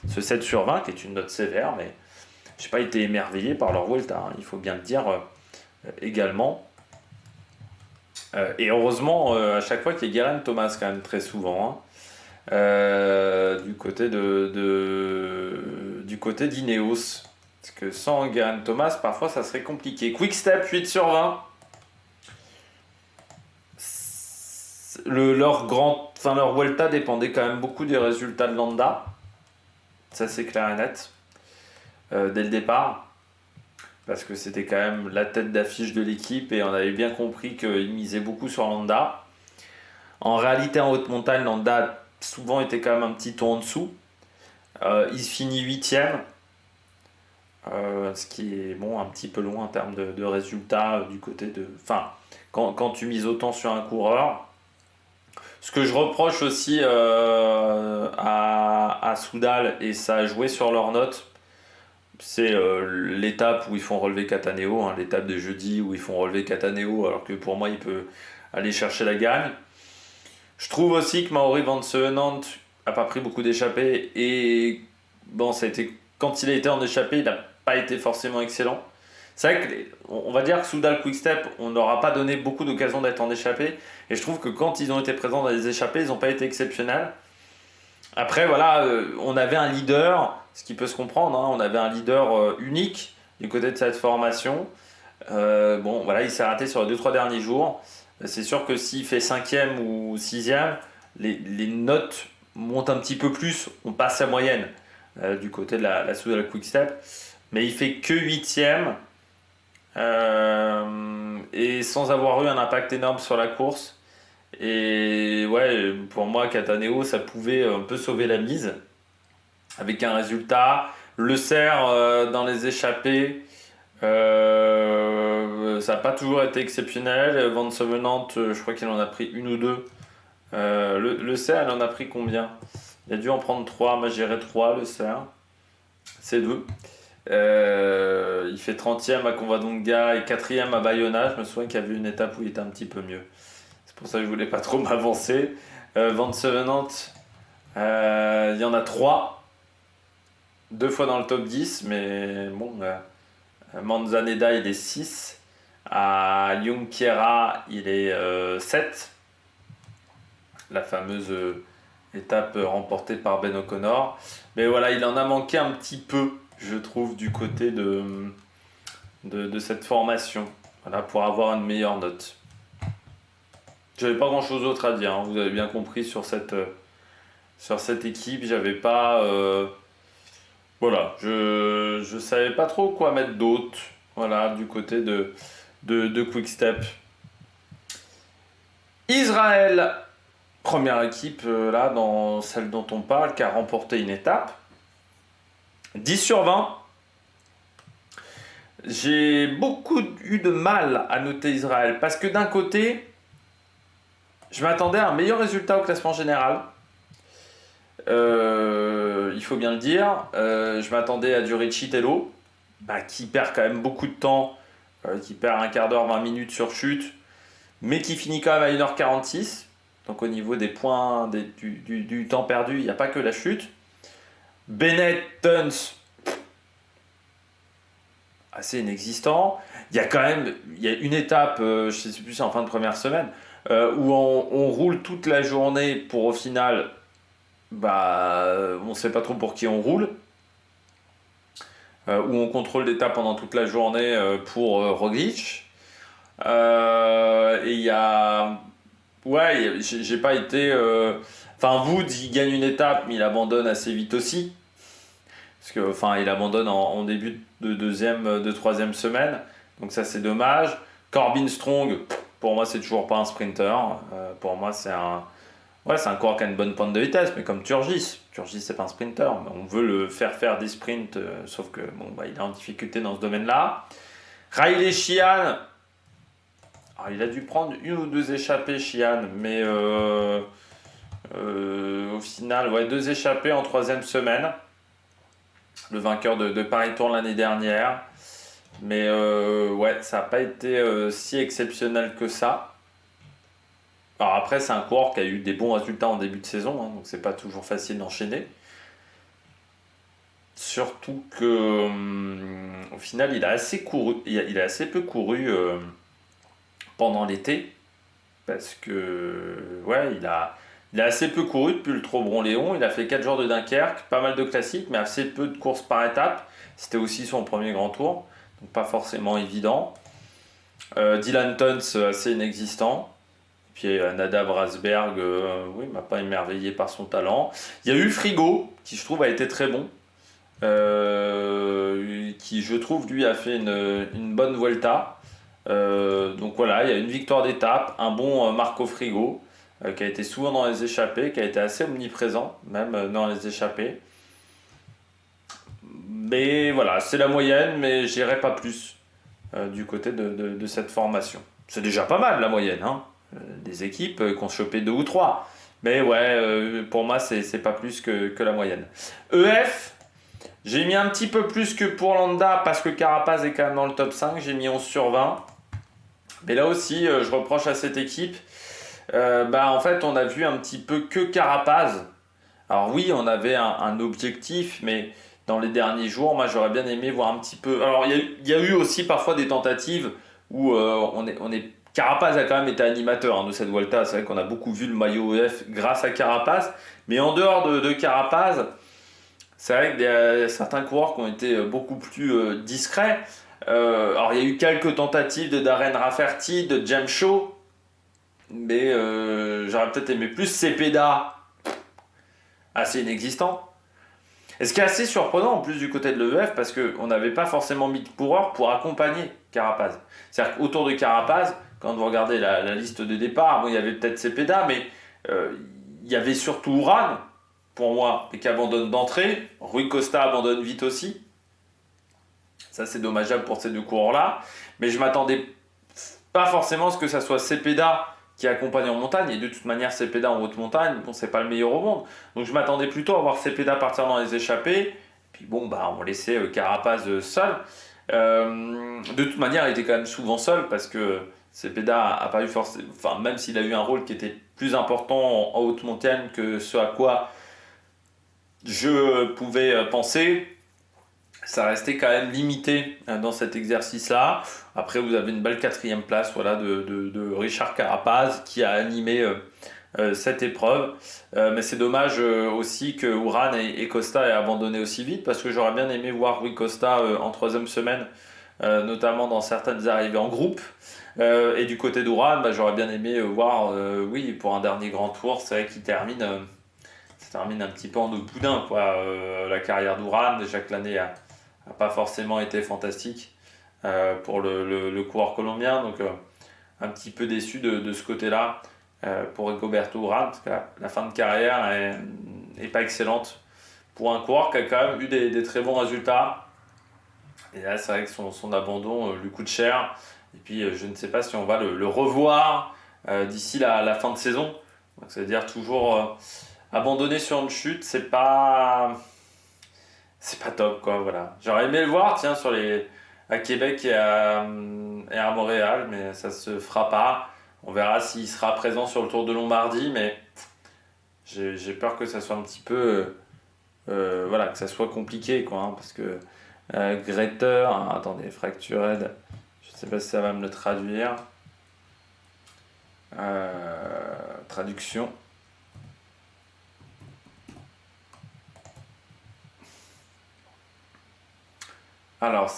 Speaker 1: ce 7 sur 20, qui est une note sévère, mais je n'ai pas été émerveillé par leur Vuelta, hein, il faut bien le dire également. Et heureusement, à chaque fois qu'il y a Geraint Thomas, quand même très souvent, hein, du côté d'Ineos. Parce que sans Geraint Thomas, parfois ça serait compliqué. Quick-Step, 8 sur 20. Leur Vuelta dépendait quand même beaucoup des résultats de Landa. Ça, c'est clair et net. Dès le départ. Parce que c'était quand même la tête d'affiche de l'équipe et on avait bien compris qu'ils misaient beaucoup sur Landa. En réalité, en haute montagne, Landa a souvent était quand même un petit ton en dessous. Il finit 8ème. Ce qui est bon, un petit peu loin en termes de résultats du côté de... Enfin, quand tu mises autant sur un coureur. Ce que je reproche aussi à Soudal, et ça a joué sur leurs notes, c'est l'étape où ils font relever Cataneo, hein, l'étape de jeudi où ils font relever Cataneo, alors que pour moi il peut aller chercher la gagne. Je trouve aussi que Mauri Van Sevenant a pas pris beaucoup d'échappées, et bon, ça a été, quand il a été en échappée, il n'a pas été forcément excellent. C'est vrai qu'on va dire que Soudal Quick-Step, on leur a pas donné beaucoup d'occasions d'être en échappée, et je trouve que quand ils ont été présents dans les échappées, ils n'ont pas été exceptionnels. Après, voilà, on avait un leader, ce qui peut se comprendre, hein, on avait un leader unique du côté de cette formation. Bon, voilà, il s'est raté sur les 2-3 derniers jours. C'est sûr que s'il fait 5ème ou 6ème, les notes montent un petit peu plus, on passe la moyenne du côté de la Soudal Quick-Step. Mais il fait que 8ème et sans avoir eu un impact énorme sur la course. Et ouais, pour moi, Cataneo, ça pouvait un peu sauver la mise avec un résultat. Le Cerf dans les échappées, ça n'a pas toujours été exceptionnel. Van Sevenant, je crois qu'il en a pris une ou deux. Le Cerf, il en a pris combien? Il a dû en prendre 3. Moi, j'irais 3, le Cerf. C'est 2. Il fait 30ème à Covadonga et 4ème à Bayona. Je me souviens qu'il y avait une étape où il était un petit peu mieux. C'est pour ça que je voulais pas trop m'avancer. Van Sevenant, il y en a 3. 2 fois dans le top 10, mais bon, Manzaneda, il est 6. À Junqueira, il est 7. La fameuse étape remportée par Ben O'Connor. Mais voilà, il en a manqué un petit peu, je trouve, du côté de cette formation. Voilà, pour avoir une meilleure note. J'avais pas grand chose d'autre à dire, hein. Vous avez bien compris sur cette équipe. J'avais pas. Voilà, je savais pas trop quoi mettre d'autre. Voilà, du côté de Quick-Step. Israël, Première équipe, là, dans celle dont on parle, qui a remporté une étape. 10 sur 20. J'ai beaucoup eu de mal à noter Israël parce que d'un côté, je m'attendais à un meilleur résultat au classement général. Il faut bien le dire. Je m'attendais à du Riccitello, qui perd quand même beaucoup de temps, qui perd un quart d'heure, 20 minutes sur chute, mais qui finit quand même à 1h46. Donc au niveau des points, du temps perdu, il n'y a pas que la chute. Bennett, Tuns, assez inexistant. Il y a une étape, je ne sais plus si c'est en fin de première semaine, où on roule toute la journée pour au final, on ne sait pas trop pour qui on roule, où on contrôle l'étape pendant toute la journée pour Roglic. Et il y a... Ouais, j'ai pas été... Enfin, Wood, il gagne une étape, mais il abandonne assez vite aussi. Parce que, enfin, il abandonne en début de troisième semaine. Donc ça, c'est dommage. Corbin Strong, pour moi, c'est toujours pas un sprinter. Pour moi, c'est un coureur qui a une bonne pointe de vitesse, mais comme Turgis. Turgis, c'est pas un sprinter. Mais on veut le faire des sprints, sauf que, il est en difficulté dans ce domaine-là. Riley Sheehan, alors, il a dû prendre une ou deux échappées, Sheehan, mais au final, 2 échappées en troisième semaine. Le vainqueur de Paris Tour l'année dernière. Mais ça n'a pas été si exceptionnel que ça. Alors après, c'est un coureur qui a eu des bons résultats en début de saison, donc c'est pas toujours facile d'enchaîner. Surtout que au final, il a assez couru, il a assez peu couru pendant l'été. Parce que il a assez peu couru depuis le Trobron-Léon. Il a fait 4 jours de Dunkerque, pas mal de classiques, mais assez peu de courses par étape. C'était aussi son premier grand tour, donc pas forcément évident. Dylan Tuns, assez inexistant. Puis Nadav Rasberg, m'a pas émerveillé par son talent. Il y a eu Frigo, qui je trouve a été très bon. Qui je trouve lui a fait une bonne Vuelta. Donc voilà, il y a une victoire d'étape, un bon Marco Frigo, qui a été souvent dans les échappées, qui a été assez omniprésent, même dans les échappées. Mais voilà, c'est la moyenne, mais j'irai pas plus du côté de cette formation. C'est déjà pas mal la moyenne, hein. Des équipes qui ont chopé 2 ou 3. Mais pour moi, c'est pas plus que la moyenne. EF, j'ai mis un petit peu plus que pour Landa parce que Carapaz est quand même dans le top 5. J'ai mis 11 sur 20. Mais là aussi, je reproche à cette équipe. En fait, on a vu un petit peu que Carapaz. Alors oui, on avait un objectif, mais dans les derniers jours, moi j'aurais bien aimé voir un petit peu. Alors il y a eu aussi parfois des tentatives où Carapaz a quand même été animateur de cette Vuelta. C'est vrai qu'on a beaucoup vu le maillot EF grâce à Carapaz. Mais en dehors de Carapaz, c'est vrai qu'il y a certains coureurs qui ont été beaucoup plus discrets. Alors il y a eu quelques tentatives de Darren Rafferty, de James Shaw, mais j'aurais peut-être aimé plus Cepeda, assez inexistant. Et ce qui est assez surprenant en plus du côté de l'EF, parce qu'on n'avait pas forcément mis de coureurs pour accompagner Carapaz. C'est-à-dire qu'autour de Carapaz, quand vous regardez la liste de départ, il y avait peut-être Cepeda, mais il y avait surtout Uran, pour moi, et qui abandonne d'entrée. Rui Costa abandonne vite aussi. Ça, c'est dommageable pour ces deux coureurs-là. Mais je m'attendais pas forcément à ce que ça soit Cepeda qui accompagne en montagne. Et de toute manière, Cepeda en haute montagne, c'est pas le meilleur au monde. Donc je m'attendais plutôt à voir Cepeda partir dans les échappées. Puis on laissait Carapaz seul. De toute manière, il était quand même souvent seul parce que Cepeda a pas eu forcément... Enfin, même s'il a eu un rôle qui était plus important en haute montagne que ce à quoi je pouvais penser, ça restait quand même limité dans cet exercice-là. Après, vous avez une belle 4e place de Richard Carapaz qui a animé cette épreuve. Mais c'est dommage aussi que Uran et Costa aient abandonné aussi vite parce que j'aurais bien aimé voir Rui Costa en 3e semaine, notamment dans certaines arrivées en groupe. Et du côté d'Uran, j'aurais bien aimé voir, pour un dernier grand tour, c'est vrai qu'il termine un petit peu en eau de boudin, la carrière d'Uran. Déjà que l'année a pas forcément été fantastique pour le coureur colombien, donc un petit peu déçu de ce côté-là. pour Rigoberto Urán, parce que la fin de carrière est pas excellente pour un coureur qui a quand même eu des très bons résultats. Et là, c'est vrai que son abandon lui coûte cher. Et puis, je ne sais pas si on va le revoir d'ici la fin de saison. Donc, c'est-à-dire toujours abandonner sur une chute, c'est pas top, quoi. Voilà. J'aurais aimé le voir, tiens, à Québec et à Montréal, mais ça se fera pas. On verra s'il sera présent sur le Tour de Lombardie, mais j'ai peur que ça soit un petit peu, voilà, que ça soit compliqué, quoi, hein, parce que Greater, attendez, Fractured, je sais pas si ça va me le traduire. Traduction. Alors,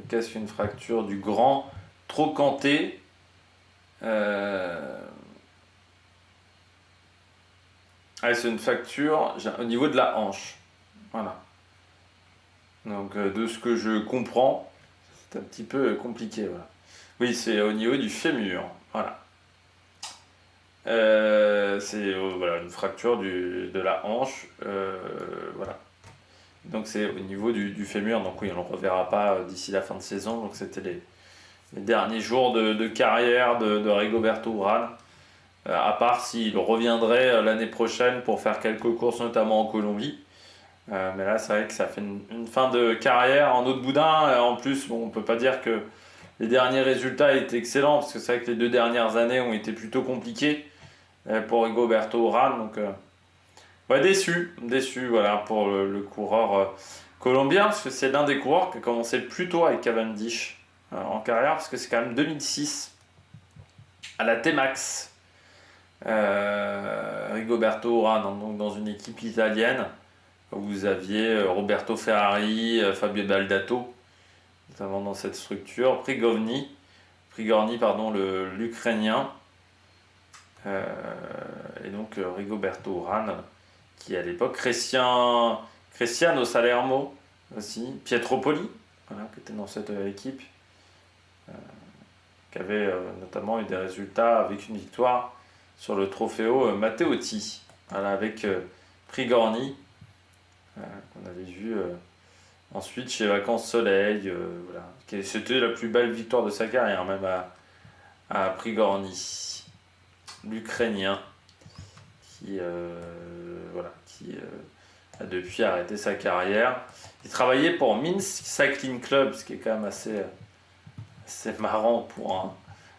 Speaker 1: qu'est-ce qu'une fracture du grand trochanté? C'est une fracture au niveau de la hanche. Voilà. Donc, de ce que je comprends, c'est un petit peu compliqué. Voilà. Oui, c'est au niveau du fémur. Voilà. C'est voilà, une fracture de la hanche. Voilà. Donc c'est au niveau du fémur, donc oui, on ne le reverra pas d'ici la fin de saison. Donc c'était les derniers jours de carrière de Rigoberto Urán, à part s'il reviendrait l'année prochaine pour faire quelques courses, notamment en Colombie. Mais là, c'est vrai que ça fait une fin de carrière en autre boudin. En plus, bon, on ne peut pas dire que les derniers résultats étaient excellents, parce que c'est vrai que les 2 dernières années ont été plutôt compliquées pour Rigoberto Urán. Donc, ouais, déçu voilà, pour le coureur colombien, parce que c'est l'un des coureurs qui a commencé plus tôt avec Cavendish en carrière, parce que c'est quand même 2006 à la T-Max. Rigoberto Urán, donc dans une équipe italienne, où vous aviez Roberto Ferrari, Fabio Baldato, notamment dans cette structure, Prigorny, pardon, l'Ukrainien, et donc Rigoberto Urán, qui à l'époque, Cristiano Salermo aussi, Pietro Poli, voilà, qui était dans cette équipe, qui avait notamment eu des résultats avec une victoire sur le Trofeo Matteotti, voilà, avec Prigorny, qu'on avait vu ensuite chez Vacances Soleil, voilà. C'était la plus belle victoire de sa carrière, même à Prigorny, l'Ukrainien, qui a depuis arrêté sa carrière. Il travaillait pour Minsk Cycling Club, ce qui est quand même assez marrant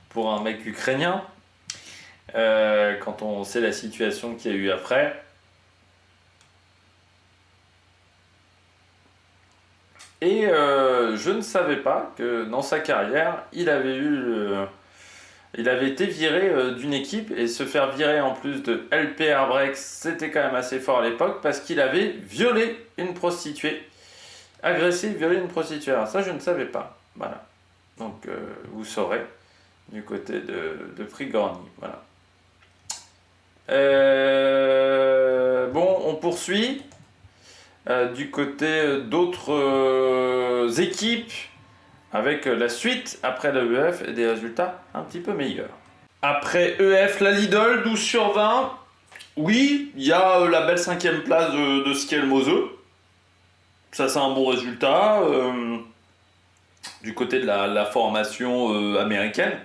Speaker 1: pour un mec ukrainien, quand on sait la situation qu'il y a eu après. Et je ne savais pas que dans sa carrière, il avait été viré d'une équipe, et se faire virer en plus de LP Airbreaks, c'était quand même assez fort à l'époque, parce qu'il avait violé une prostituée. Agressé, violé une prostituée. Alors ça, je ne savais pas. Voilà. Donc, vous saurez du côté de Prigorny. Voilà. Bon, on poursuit. Du côté d'autres équipes, avec la suite après la EF et des résultats un petit peu meilleurs. Après EF, la Lidl, 12 sur 20. Oui, il y a la belle 5e place de Skelmose. Ça, c'est un bon résultat. Du côté de la formation américaine.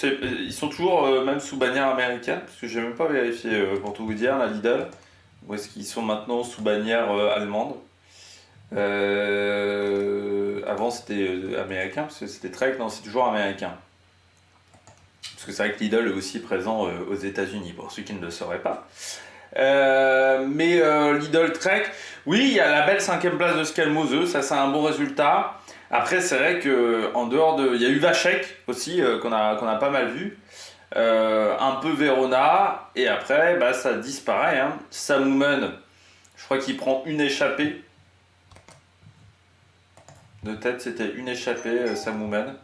Speaker 1: Ils sont toujours même sous bannière américaine, parce que j'ai même pas vérifié pour tout vous dire, la Lidl. Ou est-ce qu'ils sont maintenant sous bannière allemande? Avant c'était américain, parce que c'était Trek, non, c'est toujours américain. Parce que c'est vrai que Lidl est aussi présent aux États-Unis, pour ceux qui ne le sauraient pas. Mais Lidl Trek, oui, il y a la belle 5e place de Skelmose, ça c'est un bon résultat. Après, c'est vrai qu'en dehors de. Il y a eu Vachek aussi, qu'on a pas mal vu. Un peu Verona, et après bah, ça disparaît, hein. Samoumen, je crois qu'il prend une échappée de tête, c'était une échappée, Samoumen,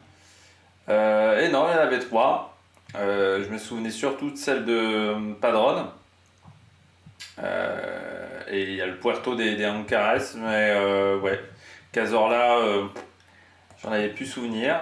Speaker 1: et non, il y en avait 3. Je me souvenais surtout de celle de Padron, et il y a le Puerto des Ancares, mais ouais, Cazorla, j'en avais plus souvenir.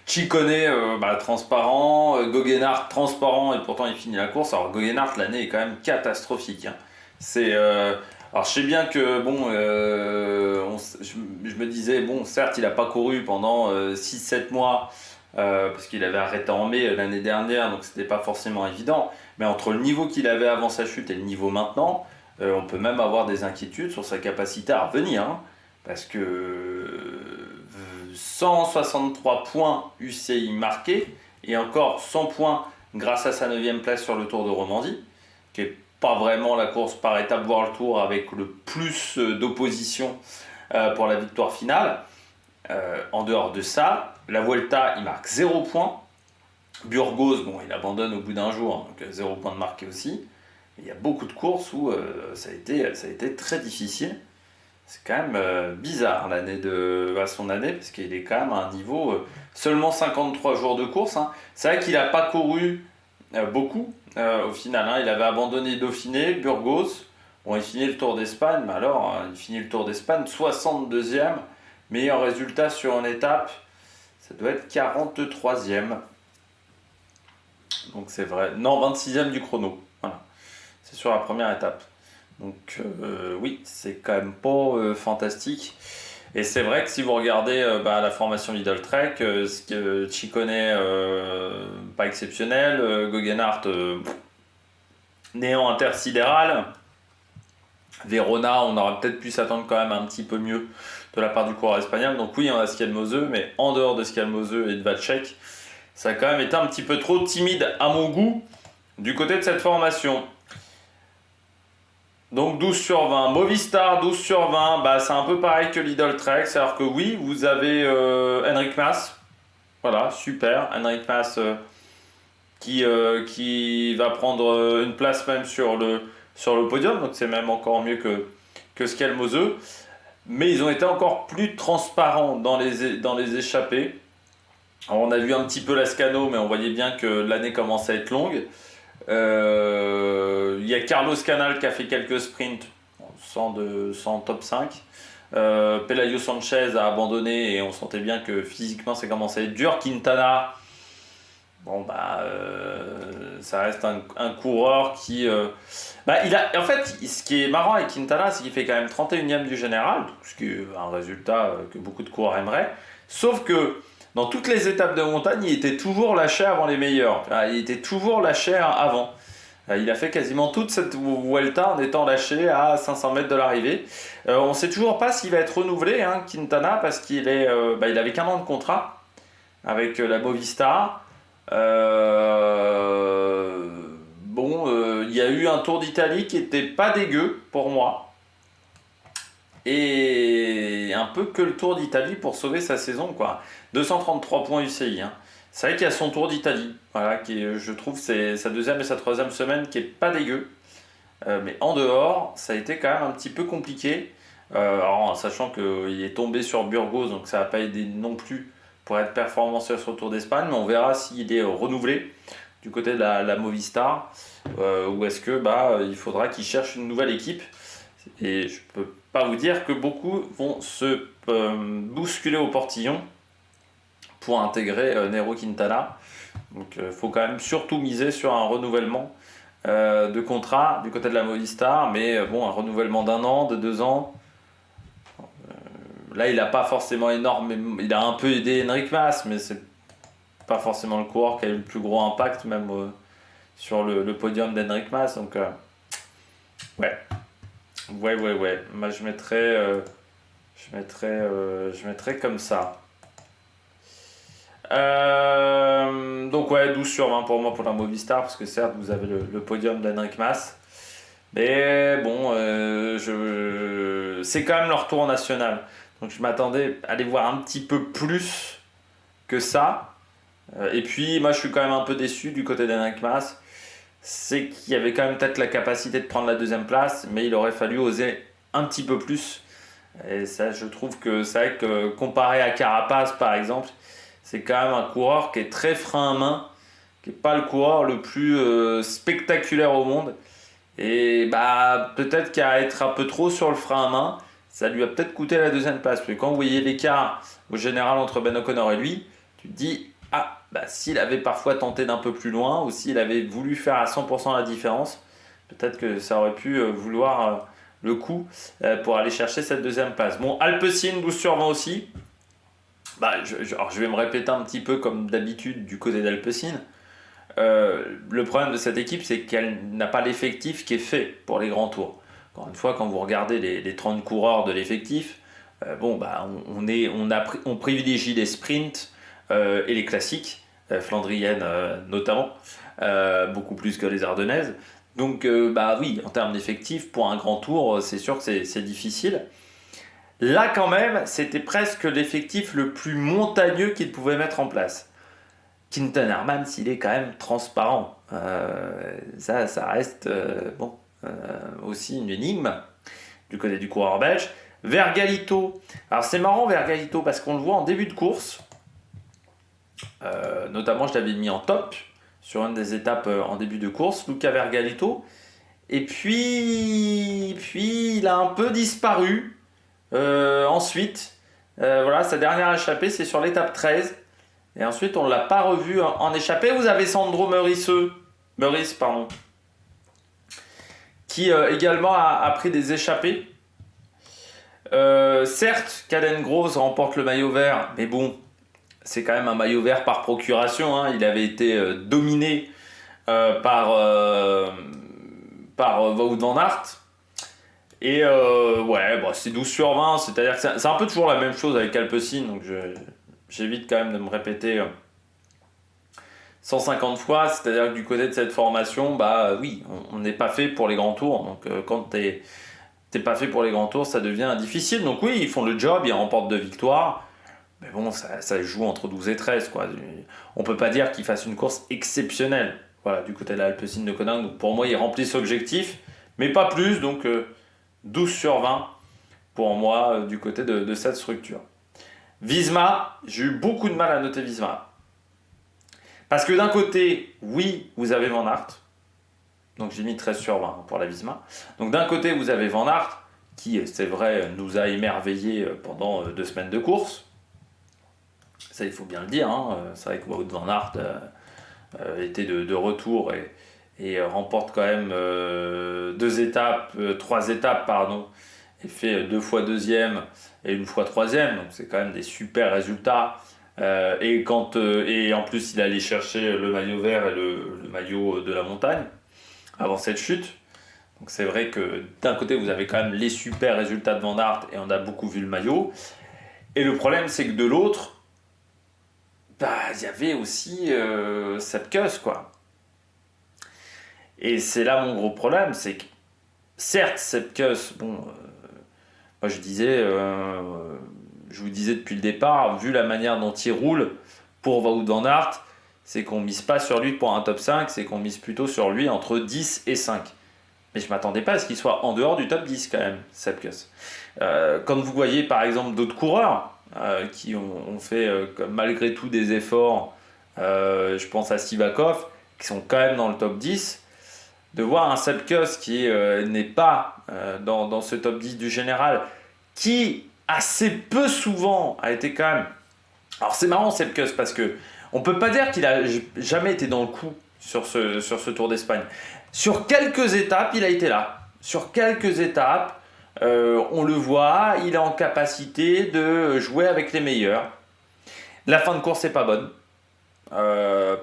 Speaker 1: Ciccone, transparent, Goggenhardt transparent et pourtant il finit la course. Alors Goggenhardt, l'année est quand même catastrophique, hein. C'est, alors je sais bien que bon, je me disais bon, certes il a pas couru pendant 6-7 mois parce qu'il avait arrêté en mai l'année dernière, donc c'était pas forcément évident. Mais entre le niveau qu'il avait avant sa chute et le niveau maintenant, on peut même avoir des inquiétudes sur sa capacité à revenir, hein. Parce que 163 points UCI marqués et encore 100 points grâce à sa 9e place sur le Tour de Romandie, qui est pas vraiment la course par étape voire le Tour avec le plus d'opposition pour la victoire finale. En dehors de ça, la Vuelta il marque 0 points. Burgos, bon, il abandonne au bout d'un jour, donc 0 point de marqué aussi. Il y a beaucoup de courses où ça a été très difficile. C'est quand même bizarre son année, parce qu'il est quand même à un niveau seulement 53 jours de course, hein. C'est vrai qu'il n'a pas couru beaucoup au final, hein. Il avait abandonné Dauphiné, Burgos. Bon, il finit le Tour d'Espagne, mais alors il finit le Tour d'Espagne 62e. Meilleur résultat sur une étape, ça doit être 43e. Donc c'est vrai. Non, 26e du chrono. Voilà. C'est sur la première étape. Donc oui, c'est quand même pas fantastique. Et c'est vrai que si vous regardez la formation Lidl Trek, Ciccone, pas exceptionnel, Goggenhardt, néant intersidéral. Verona, on aurait peut-être pu s'attendre quand même un petit peu mieux de la part du coureur espagnol. Donc oui, on a Schelmose, mais en dehors de Schelmose et de Vacek, ça a quand même été un petit peu trop timide à mon goût du côté de cette formation. Donc 12 sur 20. Movistar, 12 sur 20. C'est un peu pareil que Lidl Trek. C'est-à-dire que oui, vous avez Enric Mas. Voilà, super. Enric Mas qui va prendre une place même sur le podium. Donc c'est même encore mieux que Schelmose. Mais ils ont été encore plus transparents dans les échappées. Alors, on a vu un petit peu Lascano, mais on voyait bien que l'année commençait à être longue. Il y a Carlos Canal qui a fait quelques sprints sans top 5. Pelayo Sanchez a abandonné et on sentait bien que physiquement ça commençait à être dur. Quintana, ça reste un coureur qui... en fait, ce qui est marrant avec Quintana, c'est qu'il fait quand même 31e du général, ce qui est un résultat que beaucoup de coureurs aimeraient. Sauf que dans toutes les étapes de montagne, il était toujours lâché avant les meilleurs. Il était toujours lâché avant. Il a fait quasiment toute cette Vuelta en étant lâché à 500 mètres de l'arrivée. On ne sait toujours pas s'il va être renouvelé, hein, Quintana, parce qu'il il avait qu'un an de contrat avec la Movistar. Il y a eu un Tour d'Italie qui n'était pas dégueu pour moi. Et un peu que le Tour d'Italie pour sauver sa saison, quoi. 233 points UCI, hein. C'est vrai qu'il y a son Tour d'Italie, voilà, qui je trouve c'est sa 2e et sa 3e semaine qui est pas dégueu. Mais en dehors, ça a été quand même un petit peu compliqué. En sachant qu'il est tombé sur Burgos, donc ça n'a pas aidé non plus pour être performant sur le Tour d'Espagne. Mais on verra s'il est renouvelé du côté de la Movistar, ou est-ce que il faudra qu'il cherche une nouvelle équipe. Et je peux pas vous dire que beaucoup vont se bousculer au portillon pour intégrer Nairo Quintana. Donc il faut quand même surtout miser sur un renouvellement de contrat du côté de la Movistar, mais un renouvellement d'1 an, de 2 ans. Là, il n'a pas forcément énorme, il a un peu aidé Enric Mas, mais c'est pas forcément le coureur qui a eu le plus gros impact, même sur le podium d'Enric Mas. Donc, ouais. Moi, je mettrais comme ça. Donc, 12 sur 20 pour moi pour la Movistar, parce que certes, vous avez le podium d'Enric Mas. Mais bon, c'est quand même leur tour national. Donc, je m'attendais à aller voir un petit peu plus que ça. Et puis, moi, je suis quand même un peu déçu du côté d'Enric Mas. C'est qu'il y avait quand même peut-être la capacité de prendre la 2e place, mais il aurait fallu oser un petit peu plus. Et ça, je trouve que c'est vrai que comparé à Carapace, par exemple, c'est quand même un coureur qui est très frein à main, qui n'est pas le coureur le plus spectaculaire au monde. Et peut-être qu'à être un peu trop sur le frein à main, ça lui a peut-être coûté la 2e place. Parce que quand vous voyez l'écart au général entre Ben O'Connor et lui, tu te dis, s'il avait parfois tenté d'un peu plus loin ou s'il avait voulu faire à 100% la différence, peut-être que ça aurait pu vouloir le coup pour aller chercher cette deuxième place. Bon, Alpecin 12 sur 20 aussi. Alors je vais me répéter un petit peu comme d'habitude du côté d'Alpecin. Le problème de cette équipe, c'est qu'elle n'a pas l'effectif qui est fait pour les grands tours. Encore une fois, quand vous regardez les 30 coureurs de l'effectif, on privilégie les sprints et les classiques, flandriennes notamment, beaucoup plus que les ardennaises. Donc oui, en termes d'effectif, pour un grand tour, c'est sûr que c'est difficile. Là quand même, c'était presque l'effectif le plus montagneux qu'ils pouvaient mettre en place. Quinten Hermans, il est quand même transparent. Ça reste aussi une énigme du côté du coureur belge. Vergalito. Alors c'est marrant Vergalito parce qu'on le voit en début de course. Notamment je l'avais mis en top sur une des étapes en début de course, Luca Vergalito. Et puis il a un peu disparu. Ensuite, sa dernière échappée, c'est sur l'étape 13. Et ensuite, on ne l'a pas revu en échappée. Vous avez Sandro Meurice, qui également a pris des échappées. Certes, Caden Groves remporte le maillot vert, mais bon, c'est quand même un maillot vert par procuration. Hein. Il avait été dominé par Wout van Aert. Et c'est 12 sur 20, c'est-à-dire que c'est un peu toujours la même chose avec Alpecin, donc j'évite quand même de me répéter 150 fois, c'est-à-dire que du côté de cette formation, on n'est pas fait pour les grands tours, donc quand t'es pas fait pour les grands tours, ça devient difficile. Donc oui, ils font le job, ils remportent 2 victoires, mais bon, ça joue entre 12 et 13, quoi. On peut pas dire qu'ils fassent une course exceptionnelle, voilà, du côté de l'Alpecin de Koning, donc pour moi, ils remplissent l'objectif, mais pas plus, donc 12 sur 20 pour moi du côté de cette structure. Visma, j'ai eu beaucoup de mal à noter Visma. Parce que d'un côté, oui, vous avez Van Aert. Donc j'ai mis 13 sur 20 pour la Visma. Donc d'un côté, vous avez Van Aert, qui, c'est vrai, nous a émerveillés pendant 2 semaines de course. Ça, il faut bien le dire. Hein. C'est vrai que Wout van Aert était de retour et remporte quand même 3 étapes, et fait 2 fois deuxième et 1 fois troisième, donc c'est quand même des super résultats. Et en plus il allait chercher le maillot vert et le maillot de la montagne avant cette chute. Donc c'est vrai que d'un côté vous avez quand même les super résultats de Van Aert et on a beaucoup vu le maillot. Et le problème c'est que de l'autre, il y avait aussi Sepp Kuss, quoi. Et c'est là mon gros problème, c'est que certes Sepp Kuss, moi je vous disais depuis le départ, vu la manière dont il roule pour Wout van Aert, c'est qu'on mise pas sur lui pour un top 5, c'est qu'on mise plutôt sur lui entre 10 et 5. Mais je m'attendais pas à ce qu'il soit en dehors du top 10 quand même, Sepp Kuss. Quand vous voyez par exemple d'autres coureurs qui ont fait malgré tout des efforts, je pense à Sivakov, qui sont quand même dans le top 10, de voir un Sepp Kuss qui n'est pas dans ce top 10 du général, qui assez peu souvent a été quand même... Alors c'est marrant Sepp Kuss parce que on peut pas dire qu'il a jamais été dans le coup sur ce Tour d'Espagne. Sur quelques étapes, il a été là. Sur quelques étapes, on le voit, il est en capacité de jouer avec les meilleurs. La fin de course n'est pas bonne.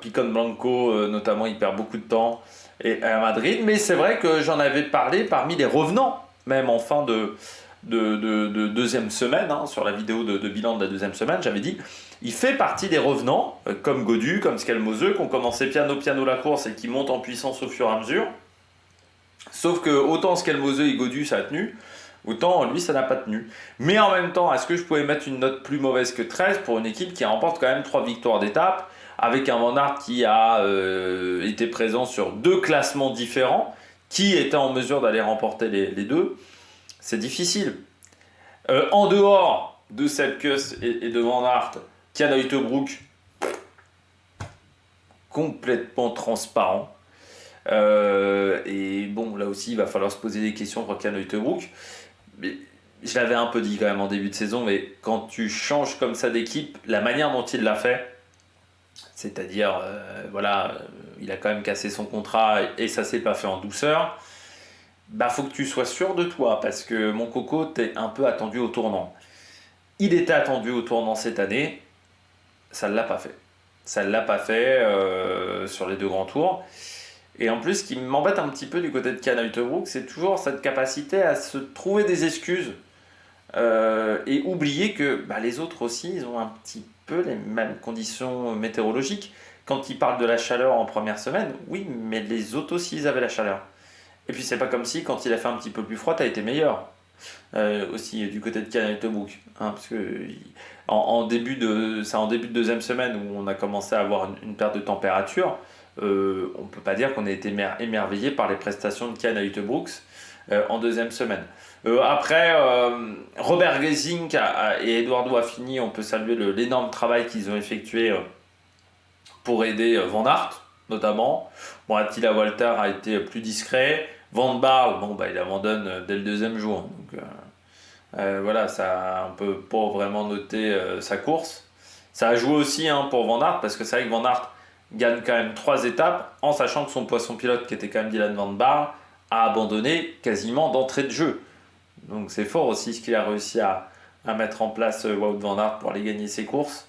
Speaker 1: Picon Blanco, notamment, il perd beaucoup de temps à Madrid. Mais c'est vrai que j'en avais parlé parmi les revenants, même en fin de deuxième semaine, hein, sur la vidéo de bilan de la deuxième semaine, j'avais dit il fait partie des revenants, comme Gaudu, comme Scalmoseux, qui ont commencé piano la course et qui montent en puissance au fur et à mesure. Sauf que autant Scalmoseux et Gaudu ça a tenu, autant lui ça n'a pas tenu. Mais en même temps, est-ce que je pouvais mettre une note plus mauvaise que 13 pour une équipe qui remporte quand même 3 victoires d'étape, avec un Van Aert qui a été présent sur 2 classements différents, qui était en mesure d'aller remporter les 2? C'est difficile. En dehors de Sepp Kuss et de Van Aert, Kian Uijtdebroek, complètement transparent. Et bon, là aussi, il va falloir se poser des questions pour Kian Uijtdebroek. Mais je l'avais un peu dit quand même en début de saison, mais quand tu changes comme ça d'équipe, la manière dont il l'a fait, C'est-à-dire, voilà, il a quand même cassé son contrat et ça s'est pas fait en douceur. Bah, faut que tu sois sûr de toi parce que mon coco, t'es un peu attendu au tournant. Il était attendu au tournant cette année, ça ne l'a pas fait. Ça ne l'a pas fait sur les deux grands tours. Et en plus, ce qui m'embête un petit peu du côté de Ken Uterbrook, c'est toujours cette capacité à se trouver des excuses et oublier que bah, les autres aussi, ils ont un petit peu les mêmes conditions météorologiques. Quand ils parlent de la chaleur en première semaine, oui, mais les autres aussi, ils avaient la chaleur. Et puis c'est pas comme si quand il a fait un petit peu plus froid, t'as été meilleur. Aussi du côté de Ken Uterbrook, hein, parce que c'est en début de deuxième semaine où on a commencé à avoir une perte de température. On peut pas dire qu'on a été émerveillé par les prestations de Ken Uterbrook en deuxième semaine. Après, Robert Gesink et Eduardo Affini, on peut saluer l'énorme travail qu'ils ont effectué pour aider Van Aert, notamment. Bon, Attila Walter a été plus discret. Van Baarle, bon, bah, il abandonne dès le deuxième jour. Donc, voilà, ça, on peut pas vraiment noter sa course. Ça a joué aussi hein, pour Van Aert, parce que c'est vrai que Van Aert gagne quand même 3 étapes, en sachant que son poisson pilote, qui était quand même Dylan Van Baarle, a abandonné quasiment d'entrée de jeu. Donc c'est fort aussi ce qu'il a réussi à mettre en place Wout Van Aert pour aller gagner ses courses.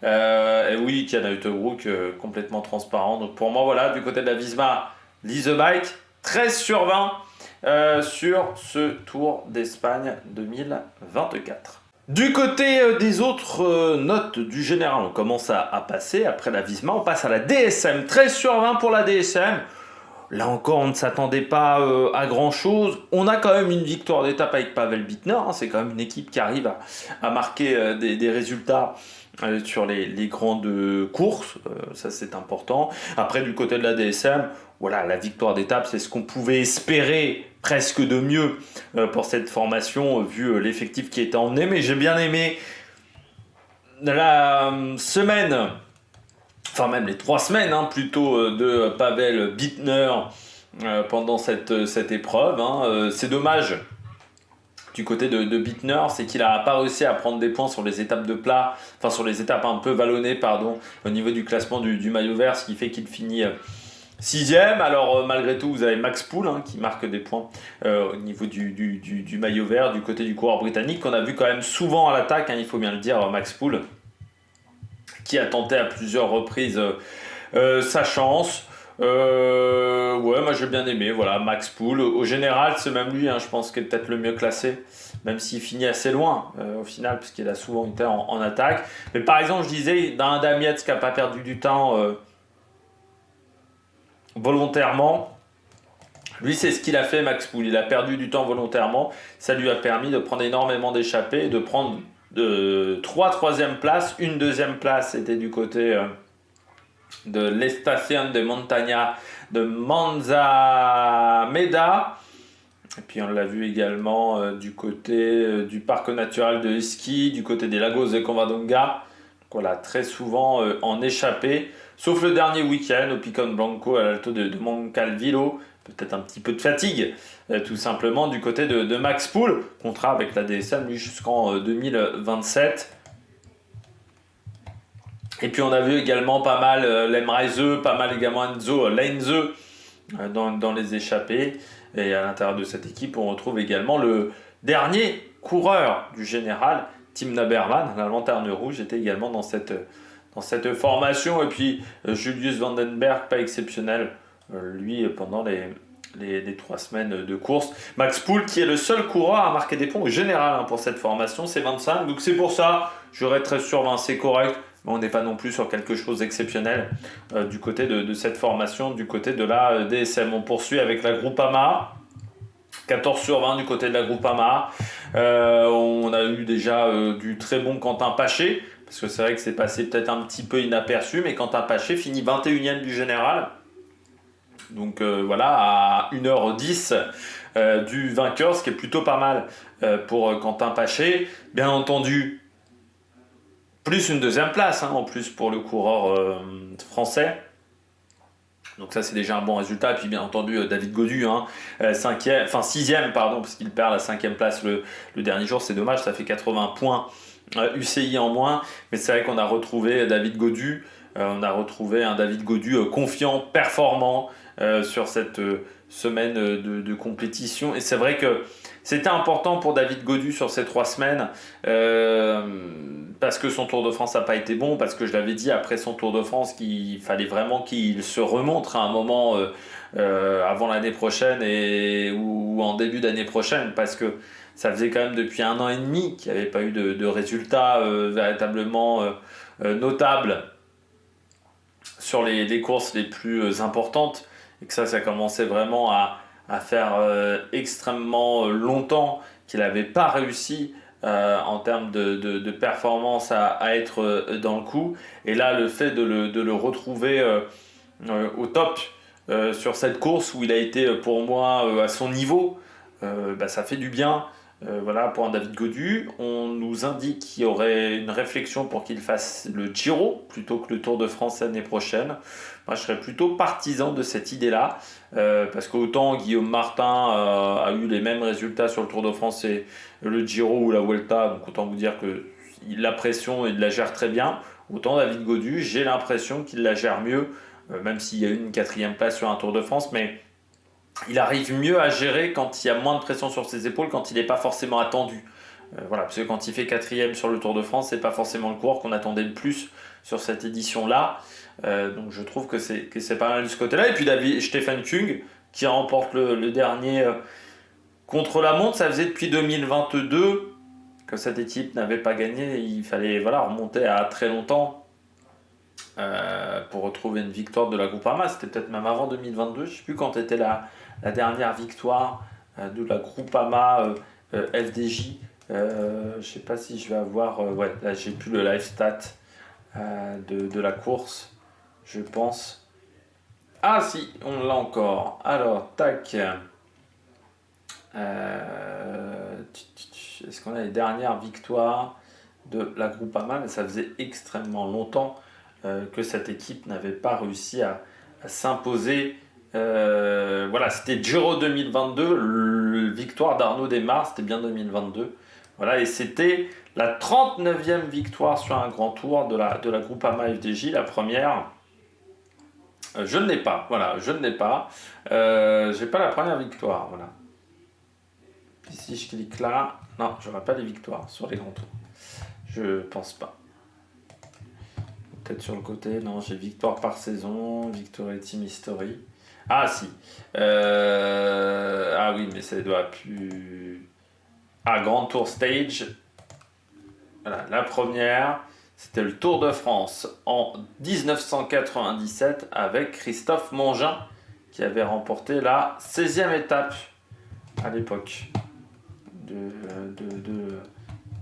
Speaker 1: Et oui, Ken Uterbrook complètement transparent. Donc pour moi, voilà, du côté de la Visma, Lise Bike, 13 sur 20 sur ce Tour d'Espagne 2024. Du côté des autres notes du général, on commence à passer. Après la Visma, on passe à la DSM. 13 sur 20 pour la DSM. Là encore, on ne s'attendait pas à grand-chose. On a quand même une victoire d'étape avec Pavel Bittner. Hein. C'est quand même une équipe qui arrive à marquer des résultats sur les grandes courses. Ça, c'est important. Après, du côté de la DSM, voilà, la victoire d'étape, c'est ce qu'on pouvait espérer presque de mieux pour cette formation, vu l'effectif qui était emmené. Mais j'ai bien aimé la semaine... enfin même les 3 semaines plutôt de Pavel Bittner pendant cette épreuve. C'est dommage du côté de Bittner, c'est qu'il n'a pas réussi à prendre des points sur les étapes de plat, enfin sur les étapes un peu vallonnées, pardon, au niveau du classement du maillot vert, ce qui fait qu'il finit 6ème. Alors malgré tout, vous avez Max Poole qui marque des points au niveau du maillot vert, du côté du coureur britannique, qu'on a vu quand même souvent à l'attaque, il faut bien le dire, Max Poole, qui a tenté à plusieurs reprises sa chance. Ouais, moi j'ai bien aimé, voilà, Max Poole. Au général, c'est même lui, je pense, qui est peut-être le mieux classé, même s'il finit assez loin au final, puisqu'il a souvent été en attaque. Mais par exemple, je disais, d'un Damietz qui n'a pas perdu du temps volontairement, lui, c'est ce qu'il a fait, Max Poole. Il a perdu du temps volontairement, ça lui a permis de prendre énormément d'échappées, de prendre 3 troisième places, une deuxième place était du côté de l'Estación de Montaña de Manzameda. Et puis on l'a vu également du côté du parc naturel de Esqui, du côté des Lagos de Covadonga. Donc voilà, très souvent en échappée, sauf le dernier week-end au Picon Blanco à l'alto de Moncalvillo. Peut-être un petit peu de fatigue, tout simplement, du côté de Max Poole. Contrat avec la DSM, lui, jusqu'en 2027. Et puis on a vu également pas mal Lemreise, pas mal également Enzo Leinze dans les échappées. Et à l'intérieur de cette équipe, on retrouve également le dernier coureur du général, Tim Naberman. La lanterne rouge était également dans cette formation. Et puis Julius Vandenberg, pas exceptionnel, lui, pendant les 3 semaines de course. Max Poole, qui est le seul coureur à marquer des points au général pour cette formation, c'est 25. Donc c'est pour ça, j'aurais 13 sur 20, c'est correct. Mais on n'est pas non plus sur quelque chose d'exceptionnel du côté de cette formation, du côté de la DSM. On poursuit avec la Groupama, 14 sur 20 du côté de la Groupama. On a eu déjà du très bon Quentin Paché, parce que c'est vrai que c'est passé peut-être un petit peu inaperçu, mais Quentin Paché finit 21e du général. Donc voilà, à 1h10 du vainqueur, ce qui est plutôt pas mal pour Quentin Paché. Bien entendu, plus une deuxième place en plus pour le coureur français. Donc ça c'est déjà un bon résultat. Et puis bien entendu David Gaudu, 6e parce qu'il perd la 5e place le dernier jour. C'est dommage, ça fait 80 points UCI en moins. Mais c'est vrai qu'on a retrouvé David Gaudu On a retrouvé un David Gaudu confiant, performant sur cette semaine de compétition. Et c'est vrai que c'était important pour David Gaudu sur ces 3 semaines parce que son Tour de France n'a pas été bon, parce que je l'avais dit après son Tour de France qu'il fallait vraiment qu'il se remontre à un moment avant l'année prochaine ou en début d'année prochaine, parce que ça faisait quand même depuis 1 an et demi qu'il n'y avait pas eu de résultats véritablement notables sur les courses les plus importantes, et que ça commençait vraiment à faire extrêmement longtemps qu'il n'avait pas réussi en termes de performance à être dans le coup. Et là, le fait de le retrouver au top sur cette course où il a été pour moi à son niveau, ça fait du bien. Voilà, pour un David Gaudu, on nous indique qu'il y aurait une réflexion pour qu'il fasse le Giro plutôt que le Tour de France l'année prochaine. Moi, je serais plutôt partisan de cette idée-là, parce qu'autant Guillaume Martin a eu les mêmes résultats sur le Tour de France et le Giro ou la Vuelta, donc autant vous dire que la pression, il la gère très bien. Autant David Gaudu, j'ai l'impression qu'il la gère mieux, même s'il y a eu une 4e place sur un Tour de France, mais il arrive mieux à gérer quand il y a moins de pression sur ses épaules, quand il n'est pas forcément attendu. Voilà, parce que quand il fait 4e sur le Tour de France, c'est pas forcément le coureur qu'on attendait le plus sur cette édition-là. Donc je trouve que c'est pas mal de ce côté-là. Et puis Stefan Kung, qui remporte le dernier contre la montre. Ça faisait depuis 2022 que cette équipe n'avait pas gagné. Il fallait remonter à très longtemps pour retrouver une victoire de la Groupama. C'était peut-être même avant 2022. Je ne sais plus quand était la dernière victoire de la Groupama FDJ. Je ne sais pas si je vais avoir... là j'ai plus le live stat de la course, je pense. Ah si, on l'a encore. Alors, tac. Est-ce qu'on a les dernières victoires de la Groupama? Mais ça faisait extrêmement longtemps que cette équipe n'avait pas réussi à s'imposer. C'était Giro 2022, victoire d'Arnaud Démare, c'était bien 2022. Voilà, et c'était la 39e victoire sur un grand tour de la Groupama FDJ, la première. Je ne l'ai pas, j'ai pas la première victoire, voilà. Puis si je clique là, non, j'aurai pas les victoires sur les grands tours. Je pense pas. Peut-être sur le côté, non, j'ai victoire par saison, Victory Team History. Ah si. Ah oui, mais ça doit plus... Grand Tour Stage. Voilà, la première, c'était le Tour de France en 1997 avec Christophe Mongin qui avait remporté la 16e étape à l'époque.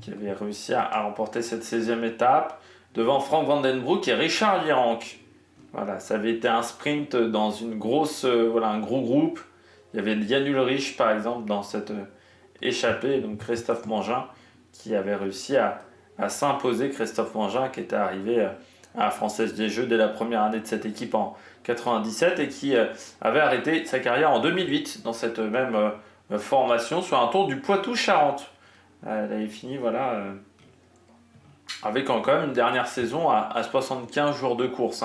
Speaker 1: Qui avait réussi à remporter cette 16e étape devant Frank Vandenbroek et Richard Virenque. Voilà, ça avait été un sprint dans une grosse, un gros groupe. Il y avait Jan Ullrich par exemple dans cette échappée, donc Christophe Mongin qui avait réussi à s'imposer. Christophe Mongin qui était arrivé à la Française des Jeux dès la première année de cette équipe en 97 et qui avait arrêté sa carrière en 2008 dans cette même formation sur un tour du Poitou-Charentes. Elle avait fini avec quand même une dernière saison à 75 jours de course.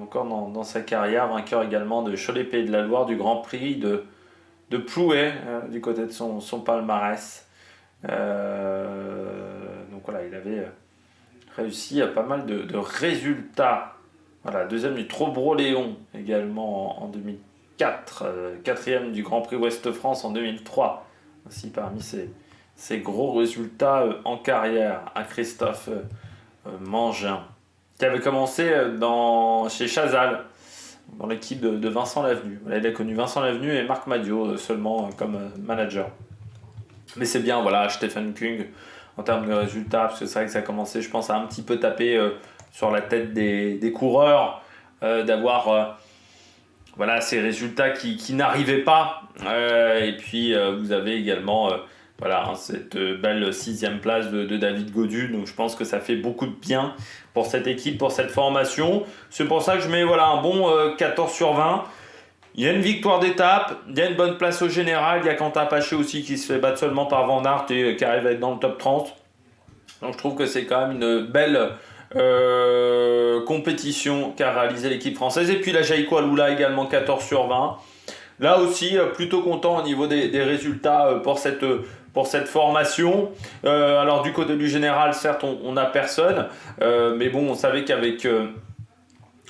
Speaker 1: Encore dans sa carrière, vainqueur également de Cholet-Pays de la Loire, du Grand Prix de Plouay, du côté de son palmarès. Donc voilà, il avait réussi à pas mal de résultats. Voilà, deuxième du Trobro-Léon également en 2004, quatrième du Grand Prix Ouest-France en 2003, aussi parmi ces gros résultats en carrière à Christophe Mongin, qui avait commencé chez Chazal, dans l'équipe de Vincent Lavenu. Voilà, il a connu Vincent Lavenu et Marc Madiot seulement comme manager. Mais c'est bien, Stefan Kung, en termes de résultats, parce que c'est vrai que ça a commencé, je pense, à un petit peu taper sur la tête des coureurs, d'avoir ces résultats qui n'arrivaient pas. Et puis, vous avez également cette belle 6e place de David Gaudu. Donc, je pense que ça fait beaucoup de bien pour cette équipe, pour cette formation. C'est pour ça que je mets un bon 14 sur 20. Il y a une victoire d'étape, il y a une bonne place au général. Il y a Quentin Paché aussi qui se fait battre seulement par Van Aert et qui arrive à être dans le top 30. Donc je trouve que c'est quand même une belle compétition qu'a réalisé l'équipe française. Et puis la Jaïko Alula également 14 sur 20. Là aussi, plutôt content au niveau des résultats pour cette formation. Alors du côté du général, certes, on n'a personne. Mais bon, on savait qu'avec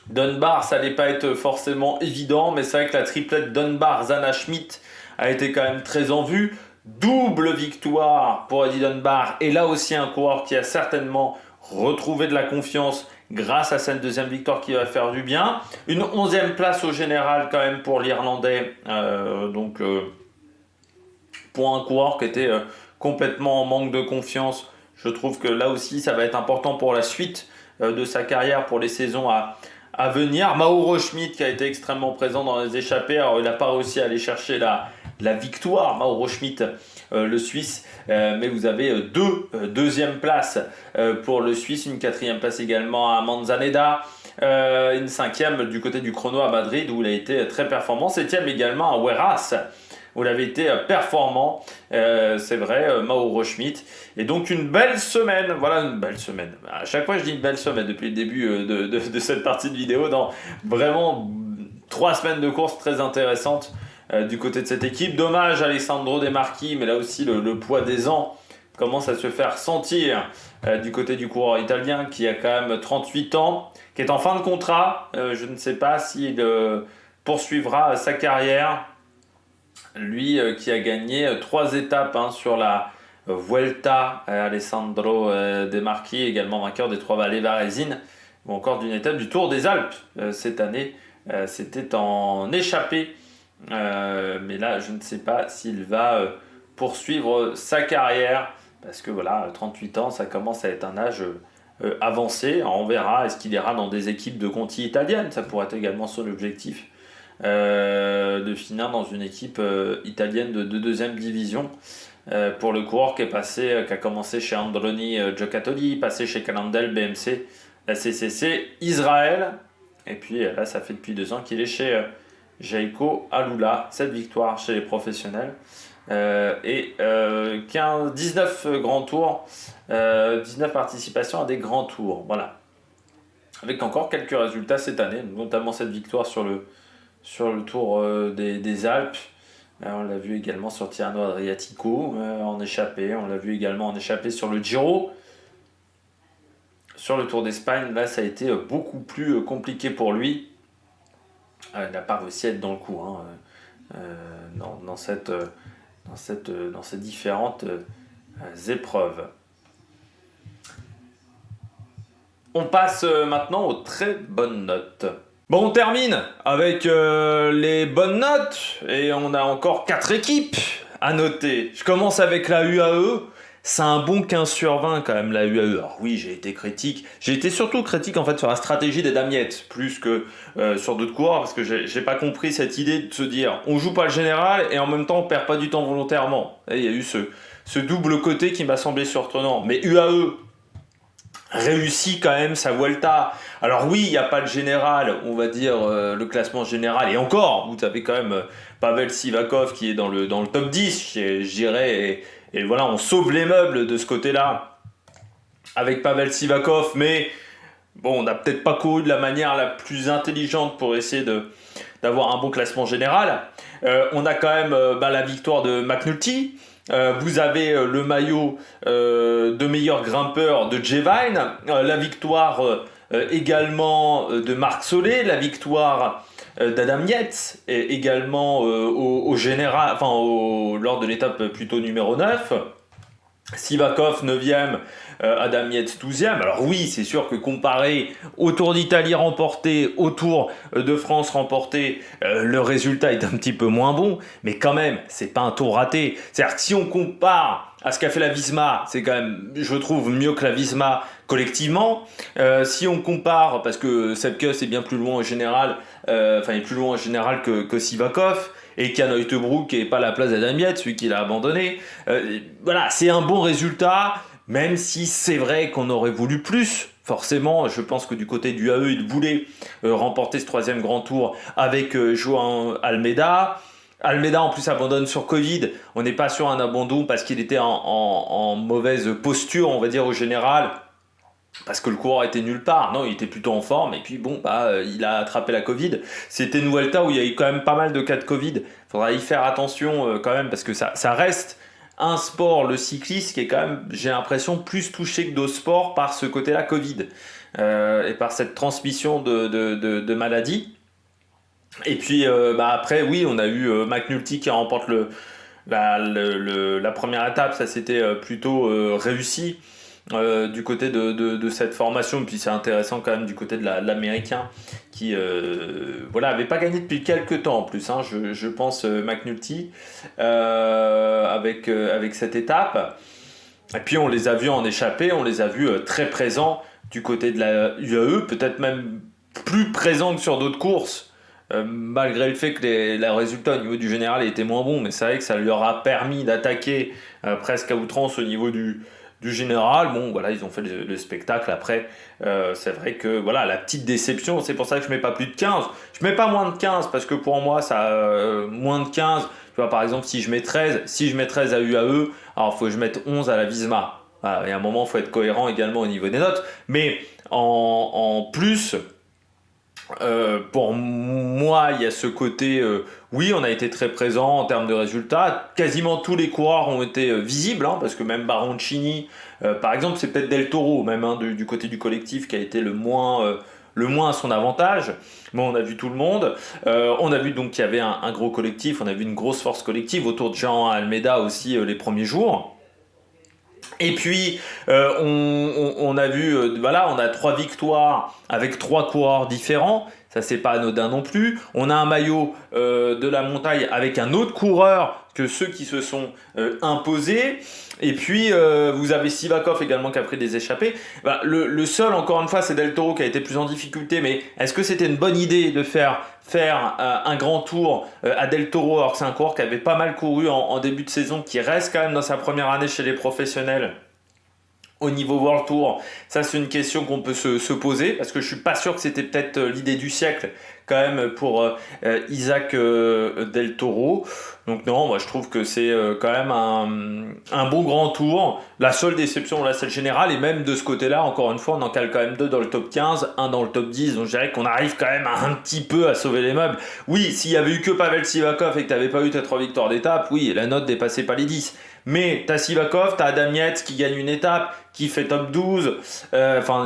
Speaker 1: Dunbar, ça n'allait pas être forcément évident. Mais c'est vrai que la triplette Dunbar-Zana Schmidt a été quand même très en vue. Double victoire pour Eddie Dunbar. Et là aussi, un coureur qui a certainement retrouvé de la confiance grâce à cette deuxième victoire qui va faire du bien. Une 11e place au général quand même pour l'Irlandais. Pour un coureur qui était complètement en manque de confiance. Je trouve que là aussi, ça va être important pour la suite de sa carrière, pour les saisons à venir. Mauro Schmidt qui a été extrêmement présent dans les échappées. Alors, il n'a pas réussi à aller chercher la victoire, Mauro Schmidt, le Suisse, mais vous avez deux deuxièmes places pour le Suisse, une 4e place également à Manzaneda, une 5e du côté du chrono à Madrid où il a été très performant, 7e également à Hueras où il avait été performant, c'est vrai, Mauro Schmidt. Et donc une belle semaine, voilà une belle semaine. À chaque fois je dis une belle semaine depuis le début de cette partie de vidéo, dans vraiment 3 semaines de course très intéressantes du côté de cette équipe. Dommage Alessandro De Marchi, mais là aussi le poids des ans commence à se faire sentir du côté du coureur italien qui a quand même 38 ans, qui est en fin de contrat. Je ne sais pas s'il poursuivra sa carrière. Lui qui a gagné 3 étapes sur la Vuelta, Alessandro De Marchi, également vainqueur des 3 vallées Varesines, ou encore d'une étape du Tour des Alpes cette année. C'était en échappée. Mais là, je ne sais pas s'il va poursuivre sa carrière parce que voilà, 38 ans, ça commence à être un âge avancé. Alors, on verra, est-ce qu'il ira dans des équipes de Conti italiennes? Ça pourrait être également son objectif de finir dans une équipe italienne de 2e division. Pour le coureur qui a commencé chez Androni Giocattoli, passé chez Calandel, BMC, la CCC, Israël. Et puis là, ça fait depuis 2 ans qu'il est chez Jaïko Alula, 7 victoires chez les professionnels et 19 grands tours, 19 participations à des grands tours, voilà. Avec encore quelques résultats cette année, notamment cette victoire sur le tour des Alpes. On l'a vu également sur Tirreno Adriatico en échappée, on l'a vu également en échappée sur le Giro. Sur le Tour d'Espagne, là ça a été beaucoup plus compliqué pour lui. Il n'a pas réussi à être dans le coup dans ces différentes épreuves. On passe maintenant aux très bonnes notes. Bon, on termine avec les bonnes notes et on a encore 4 équipes à noter. Je commence avec la UAE. C'est un bon 15 sur 20 quand même, la UAE. Alors oui, j'ai été critique. J'ai été surtout critique en fait sur la stratégie des Damiette, plus que sur d'autres coureurs, parce que j'ai pas compris cette idée de se dire on joue pas le général et en même temps on perd pas du temps volontairement. Et il y a eu ce double côté qui m'a semblé surprenant. Mais UAE réussit quand même sa Vuelta. Alors oui, il n'y a pas le général, on va dire le classement général. Et encore, vous avez quand même Pavel Sivakov qui est dans le top 10, je dirais. Et voilà, on sauve les meubles de ce côté-là avec Pavel Sivakov. Mais bon, on n'a peut-être pas couru de la manière la plus intelligente pour essayer d'avoir un bon classement général. On a quand même la victoire de McNulty. Vous avez le maillot de meilleur grimpeur de Jevine, la victoire également de Marc Solé, la victoire d'Adam Yates, et également au général, lors de l'étape plutôt numéro 9. Sivakov 9e, Adam Yates 12e. Alors oui, c'est sûr que comparé au Tour d'Italie remporté, au Tour de France remporté, le résultat est un petit peu moins bon, mais quand même, c'est pas un tour raté. C'est-à-dire que si on compare à ce qu'a fait la Visma, c'est quand même, je trouve, mieux que la Visma collectivement. Si on compare, parce que Sepkus est bien plus loin en général, il est plus loin en général que Sivakov, et Jan Uijtdebroek qui n'est pas à la place d'Adam Yates, celui qui l'a abandonné. Voilà, c'est un bon résultat, même si c'est vrai qu'on aurait voulu plus. Forcément, je pense que du côté du AE, il voulait remporter ce 3e grand tour avec Joan Almeida. Almeida en plus abandonne sur Covid. On n'est pas sur un abandon parce qu'il était en mauvaise posture, on va dire, au général. parce que le coureur était nulle part. Non, il était plutôt en forme. Et puis bon, il a attrapé la Covid. C'était une Vuelta où il y a eu quand même pas mal de cas de Covid. Il faudra y faire attention quand même parce que ça reste un sport, le cyclisme, qui est quand même, j'ai l'impression, plus touché que d'autres sports par ce côté-là Covid et par cette transmission de maladies. Et puis après, oui, on a eu McNulty qui remporte la première étape. Ça, c'était plutôt réussi du côté de cette formation. Puis c'est intéressant quand même du côté de l'américain qui voilà, avait pas gagné depuis quelques temps en plus, hein, je pense, McNulty avec cette étape. Et puis on les a vus en échappée, on les a vus très présents du côté de la UAE, peut-être même plus présents que sur d'autres courses. Malgré le fait que les résultats au niveau du général étaient moins bons, mais c'est vrai que ça leur a permis d'attaquer presque à outrance au niveau du général. Bon, voilà, ils ont fait le spectacle. Après, c'est vrai que voilà, la petite déception, c'est pour ça que je mets pas plus de 15. Je mets pas moins de 15 parce que pour moi, ça moins de 15. Tu vois, par exemple, si je mets 13 à UAE, alors il faut que je mette 11 à la Visma. Voilà, il y a un moment, il faut être cohérent également au niveau des notes. Mais en plus, pour moi, il y a ce côté, oui, on a été très présent en termes de résultats. Quasiment tous les coureurs ont été visibles, hein, parce que même Baroncini, par exemple, c'est peut-être Del Toro, même hein, du côté du collectif, qui a été le moins à son avantage. Bon, on a vu tout le monde. On a vu donc qu'il y avait un gros collectif, on a vu une grosse force collective autour de Jean Almeida aussi les premiers jours. Et puis, on a vu, voilà, on a 3 victoires avec 3 coureurs différents. Ça, c'est pas anodin non plus. On a un maillot de la montagne avec un autre coureur que ceux qui se sont imposés. Et puis, vous avez Sivakov également qui a pris des échappées. Bah, le seul, encore une fois, c'est Del Toro qui a été plus en difficulté. Mais est-ce que c'était une bonne idée de faire un grand tour à Del Toro, alors que c'est un coureur qui avait pas mal couru en début de saison, qui reste quand même dans sa première année chez les professionnels au niveau World Tour? Ça, c'est une question qu'on peut se poser, parce que je suis pas sûr que c'était peut-être l'idée du siècle quand même pour Isaac Del Toro. Donc non, moi je trouve que c'est quand même un bon grand tour. La seule déception là, c'est le général, et même de ce côté-là, encore une fois, on en cale quand même 2 dans le top 15, un dans le top 10, donc je dirais qu'on arrive quand même un petit peu à sauver les meubles. Oui, s'il y avait eu que Pavel Sivakov et que tu n'avais pas eu tes 3 victoires d'étape, oui, la note dépassait pas les 10. Mais t'as Sivakov, t'as Adam Yates qui gagne une étape, qui fait top 12,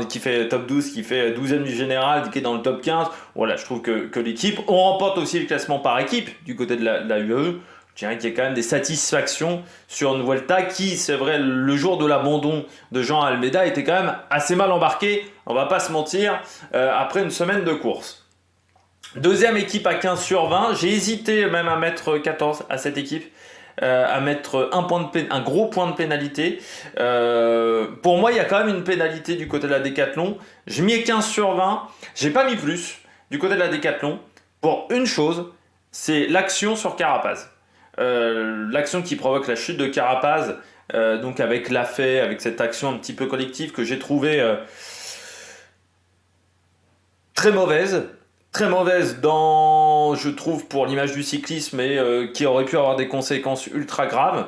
Speaker 1: qui fait top 12, qui fait 12e du général, qui est dans le top 15. Voilà, je trouve que l'équipe, on remporte aussi le classement par équipe du côté de la UAE. Je dirais qu'il y a quand même des satisfactions sur une Vuelta qui, c'est vrai, le jour de l'abandon de Jean Almeida était quand même assez mal embarqué, on va pas se mentir, après une semaine de course. Deuxième équipe à 15 sur 20, j'ai hésité même à mettre 14 à cette équipe. À mettre un gros point de pénalité. Pour moi, il y a quand même une pénalité du côté de la Décathlon. J'ai mis 15 sur 20. J'ai pas mis plus du côté de la Décathlon. Pour une chose, c'est l'action sur Carapaz. L'action qui provoque la chute de Carapaz, donc avec Lafay, avec cette action un petit peu collective que j'ai trouvée très mauvaise. Très mauvaise je trouve, pour l'image du cyclisme, et qui aurait pu avoir des conséquences ultra graves.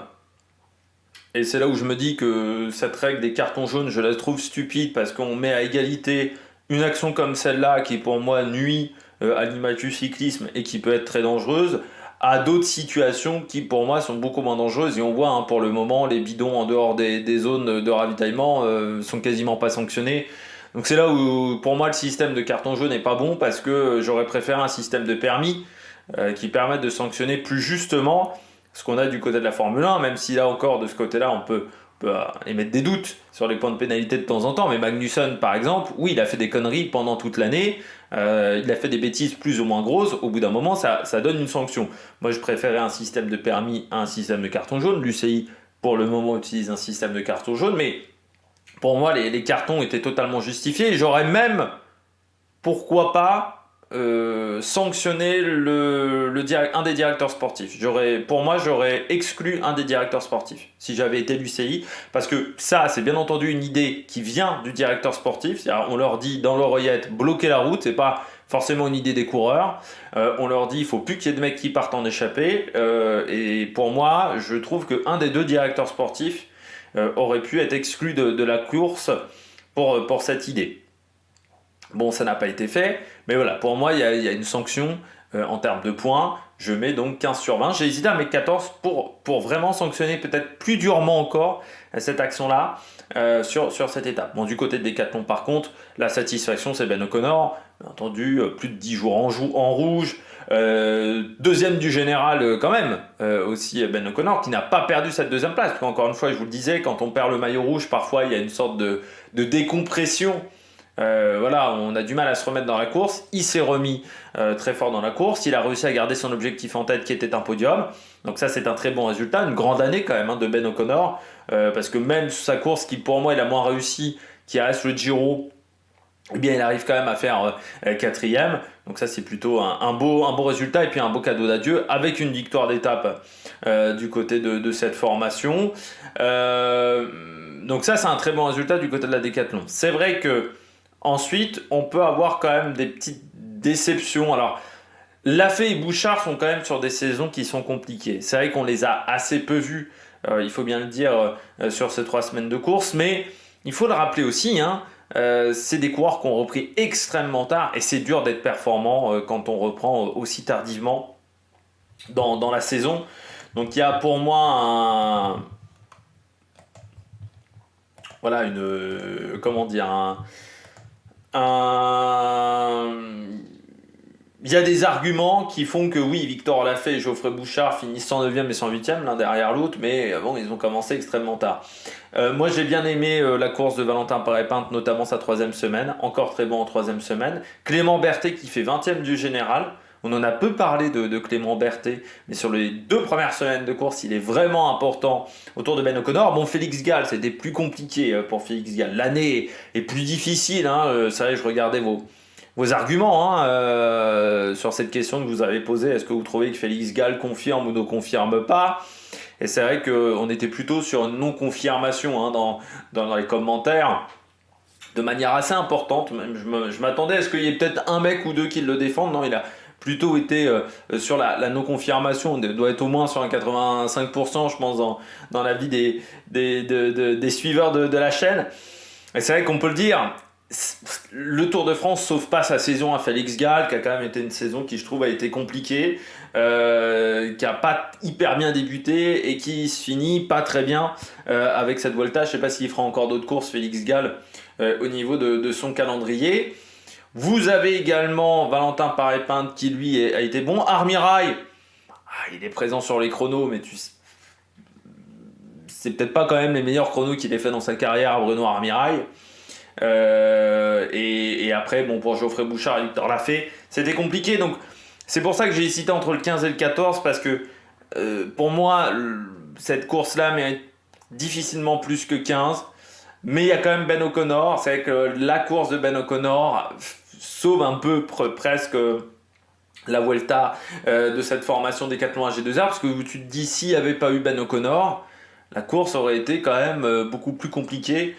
Speaker 1: Et c'est là où je me dis que cette règle des cartons jaunes, je la trouve stupide, parce qu'on met à égalité une action comme celle-là, qui pour moi nuit à l'image du cyclisme et qui peut être très dangereuse, à d'autres situations qui pour moi sont beaucoup moins dangereuses. Et on voit hein, pour le moment, les bidons en dehors des zones de ravitaillement sont quasiment pas sanctionnés. Donc c'est là où pour moi le système de carton jaune n'est pas bon, parce que j'aurais préféré un système de permis qui permette de sanctionner plus justement ce qu'on a du côté de la Formule 1, même si là encore de ce côté-là on peut émettre des doutes sur les points de pénalité de temps en temps. Mais Magnussen par exemple, oui, il a fait des conneries pendant toute l'année, il a fait des bêtises plus ou moins grosses, au bout d'un moment ça donne une sanction. Moi je préférais un système de permis à un système de carton jaune. L'UCI pour le moment utilise un système de carton jaune, mais pour moi, les cartons étaient totalement justifiés. J'aurais même, pourquoi pas, sanctionné un des directeurs sportifs. Pour moi, j'aurais exclu un des directeurs sportifs si j'avais été l'UCI. Parce que ça, c'est bien entendu une idée qui vient du directeur sportif. C'est-à-dire, on leur dit dans l'oreillette, bloquer la route. C'est pas forcément une idée des coureurs. On leur dit, il faut plus qu'il y ait de mecs qui partent en échappée. Et pour moi, je trouve qu'un des 2 directeurs sportifs aurait pu être exclu de la course pour cette idée. Bon, ça n'a pas été fait, mais voilà, pour moi, il y a une sanction en termes de points. Je mets donc 15 sur 20. J'ai hésité à mettre 14 pour vraiment sanctionner peut-être plus durement encore cette action-là sur cette étape. Bon, du côté de Decathlon, par contre, la satisfaction, c'est Ben O'Connor. Bien entendu, plus de 10 jours en rouge. Deuxième du général quand même, aussi Ben O'Connor, qui n'a pas perdu cette deuxième place. Parce qu'encore une fois, je vous le disais, quand on perd le maillot rouge, parfois, il y a une sorte de décompression. Voilà, on a du mal à se remettre dans la course. Il s'est remis très fort dans la course. Il a réussi à garder son objectif en tête qui était un podium. Donc ça, c'est un très bon résultat. Une grande année quand même de Ben O'Connor. Parce que même sur sa course qui pour moi est la moins réussie, qui reste le Giro, eh bien il arrive quand même à faire quatrième. Donc ça, c'est plutôt un beau résultat et puis un beau cadeau d'adieu avec une victoire d'étape du côté de cette formation. Donc ça, c'est un très bon résultat du côté de la Décathlon. C'est vrai que ensuite, on peut avoir quand même des petites déceptions. Alors, Lafay et Bouchard sont quand même sur des saisons qui sont compliquées. C'est vrai qu'on les a assez peu vus, il faut bien le dire, sur ces 3 semaines de course. Mais il faut le rappeler aussi, hein, c'est des coureurs qui ont repris extrêmement tard. Et c'est dur d'être performant quand on reprend aussi tardivement dans la saison. Donc il y a pour moi voilà, comment dire, il y a des arguments qui font que oui, Victor Lafay et Geoffrey Bouchard finissent 109e et 108e, l'un derrière l'autre, mais bon, ils ont commencé extrêmement tard. Moi, j'ai bien aimé la course de Valentin Paré-Pinte, notamment sa 3e semaine, encore très bon en 3e semaine. Clément Berthet qui fait 20e du général. On en a peu parlé de Clément Berthet, mais sur les 2 premières semaines de course, il est vraiment important autour de Ben O'Connor. Bon, Félix Gall, c'était plus compliqué pour Félix Gall. L'année est plus difficile, hein. C'est vrai, je regardais vos arguments hein, sur cette question que vous avez posée. Est-ce que vous trouvez que Félix Gall confirme ou ne confirme pas? Et c'est vrai qu'on était plutôt sur une non-confirmation hein, dans les commentaires, de manière assez importante. Même je m'attendais à ce qu'il y ait peut-être un mec ou deux qui le défendent. Non, il a plutôt été sur la non-confirmation. On doit être au moins sur un 85%, je pense, dans la vie des suiveurs de la chaîne. Et c'est vrai qu'on peut le dire, le Tour de France sauve pas sa saison à Félix Gall, qui a quand même été une saison qui, je trouve, a été compliquée, qui a pas hyper bien débuté et qui se finit pas très bien avec cette Vuelta. Je sais pas s'il fera encore d'autres courses, Félix Gall, au niveau de son calendrier. Vous avez également Valentin Paré-Pinte qui lui a été bon. Armirail, il est présent sur les chronos, mais c'est peut-être pas quand même les meilleurs chronos qu'il ait fait dans sa carrière, Bruno Armirail. Et après, bon, pour Geoffrey Bouchard et Victor Lafay, c'était compliqué. Donc, c'est pour ça que j'ai hésité entre le 15 et le 14, parce que pour moi, cette course-là mérite difficilement plus que 15. Mais il y a quand même Ben O'Connor. C'est vrai que la course de Ben O'Connor sauve un peu presque la Vuelta de cette formation Décathlon AG2R, parce que tu te dis, s'il n'y avait pas eu Ben O'Connor, la course aurait été quand même beaucoup plus compliquée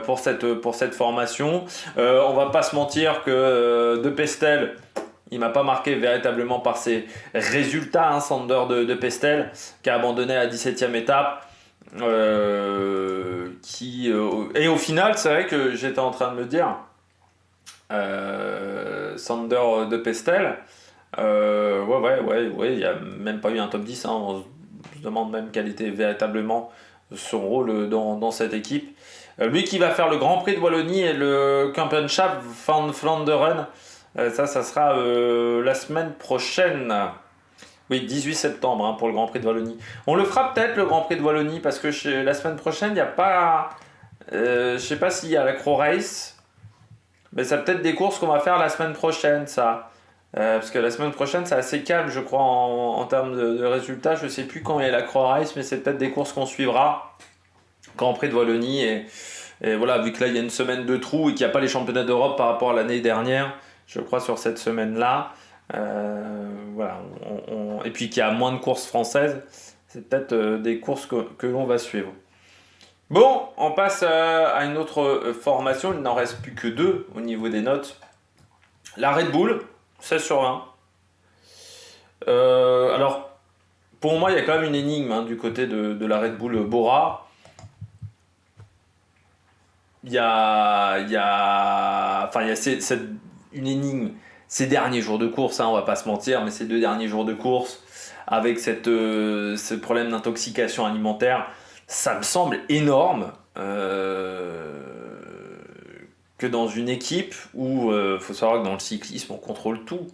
Speaker 1: pour cette formation. On va pas se mentir que De Pestel, il m'a pas marqué véritablement par ses résultats, hein, Sander de Pestel, qui a abandonné à la 17e étape. Et au final, c'est vrai que j'étais en train de me dire, Sander de Pestel, ouais, il n'y a même pas eu un top 10, hein, on se demande même quel était véritablement son rôle dans cette équipe. Lui qui va faire le Grand Prix de Wallonie et le Championship van Vlaanderen, ça sera la semaine prochaine. Oui, 18 septembre hein, pour le Grand Prix de Wallonie. On le fera peut-être le Grand Prix de Wallonie parce que la semaine prochaine, il n'y a pas... je sais pas s'il y a la Crow Race, mais ça peut-être des courses qu'on va faire la semaine prochaine, ça. Parce que la semaine prochaine, c'est assez calme, je crois, en termes de résultats. Je ne sais plus quand il y a la Crow Race, mais c'est peut-être des courses qu'on suivra. Grand Prix de Wallonie. Et voilà, vu que là, il y a une semaine de trou et qu'il n'y a pas les championnats d'Europe par rapport à l'année dernière, je crois, sur cette semaine-là. Voilà, et puis qu'il y a moins de courses françaises, c'est peut-être des courses que l'on va suivre. Bon, on passe à une autre formation. Il n'en reste plus que 2 au niveau des notes. La Red Bull, 16 sur 20. Alors, pour moi, il y a quand même une énigme hein, du côté de la Red Bull Bora. une énigme ces derniers jours de course, hein, on va pas se mentir, mais ces 2 derniers jours de course, avec ce problème d'intoxication alimentaire, ça me semble énorme. Que dans une équipe où faut savoir que dans le cyclisme on contrôle tout,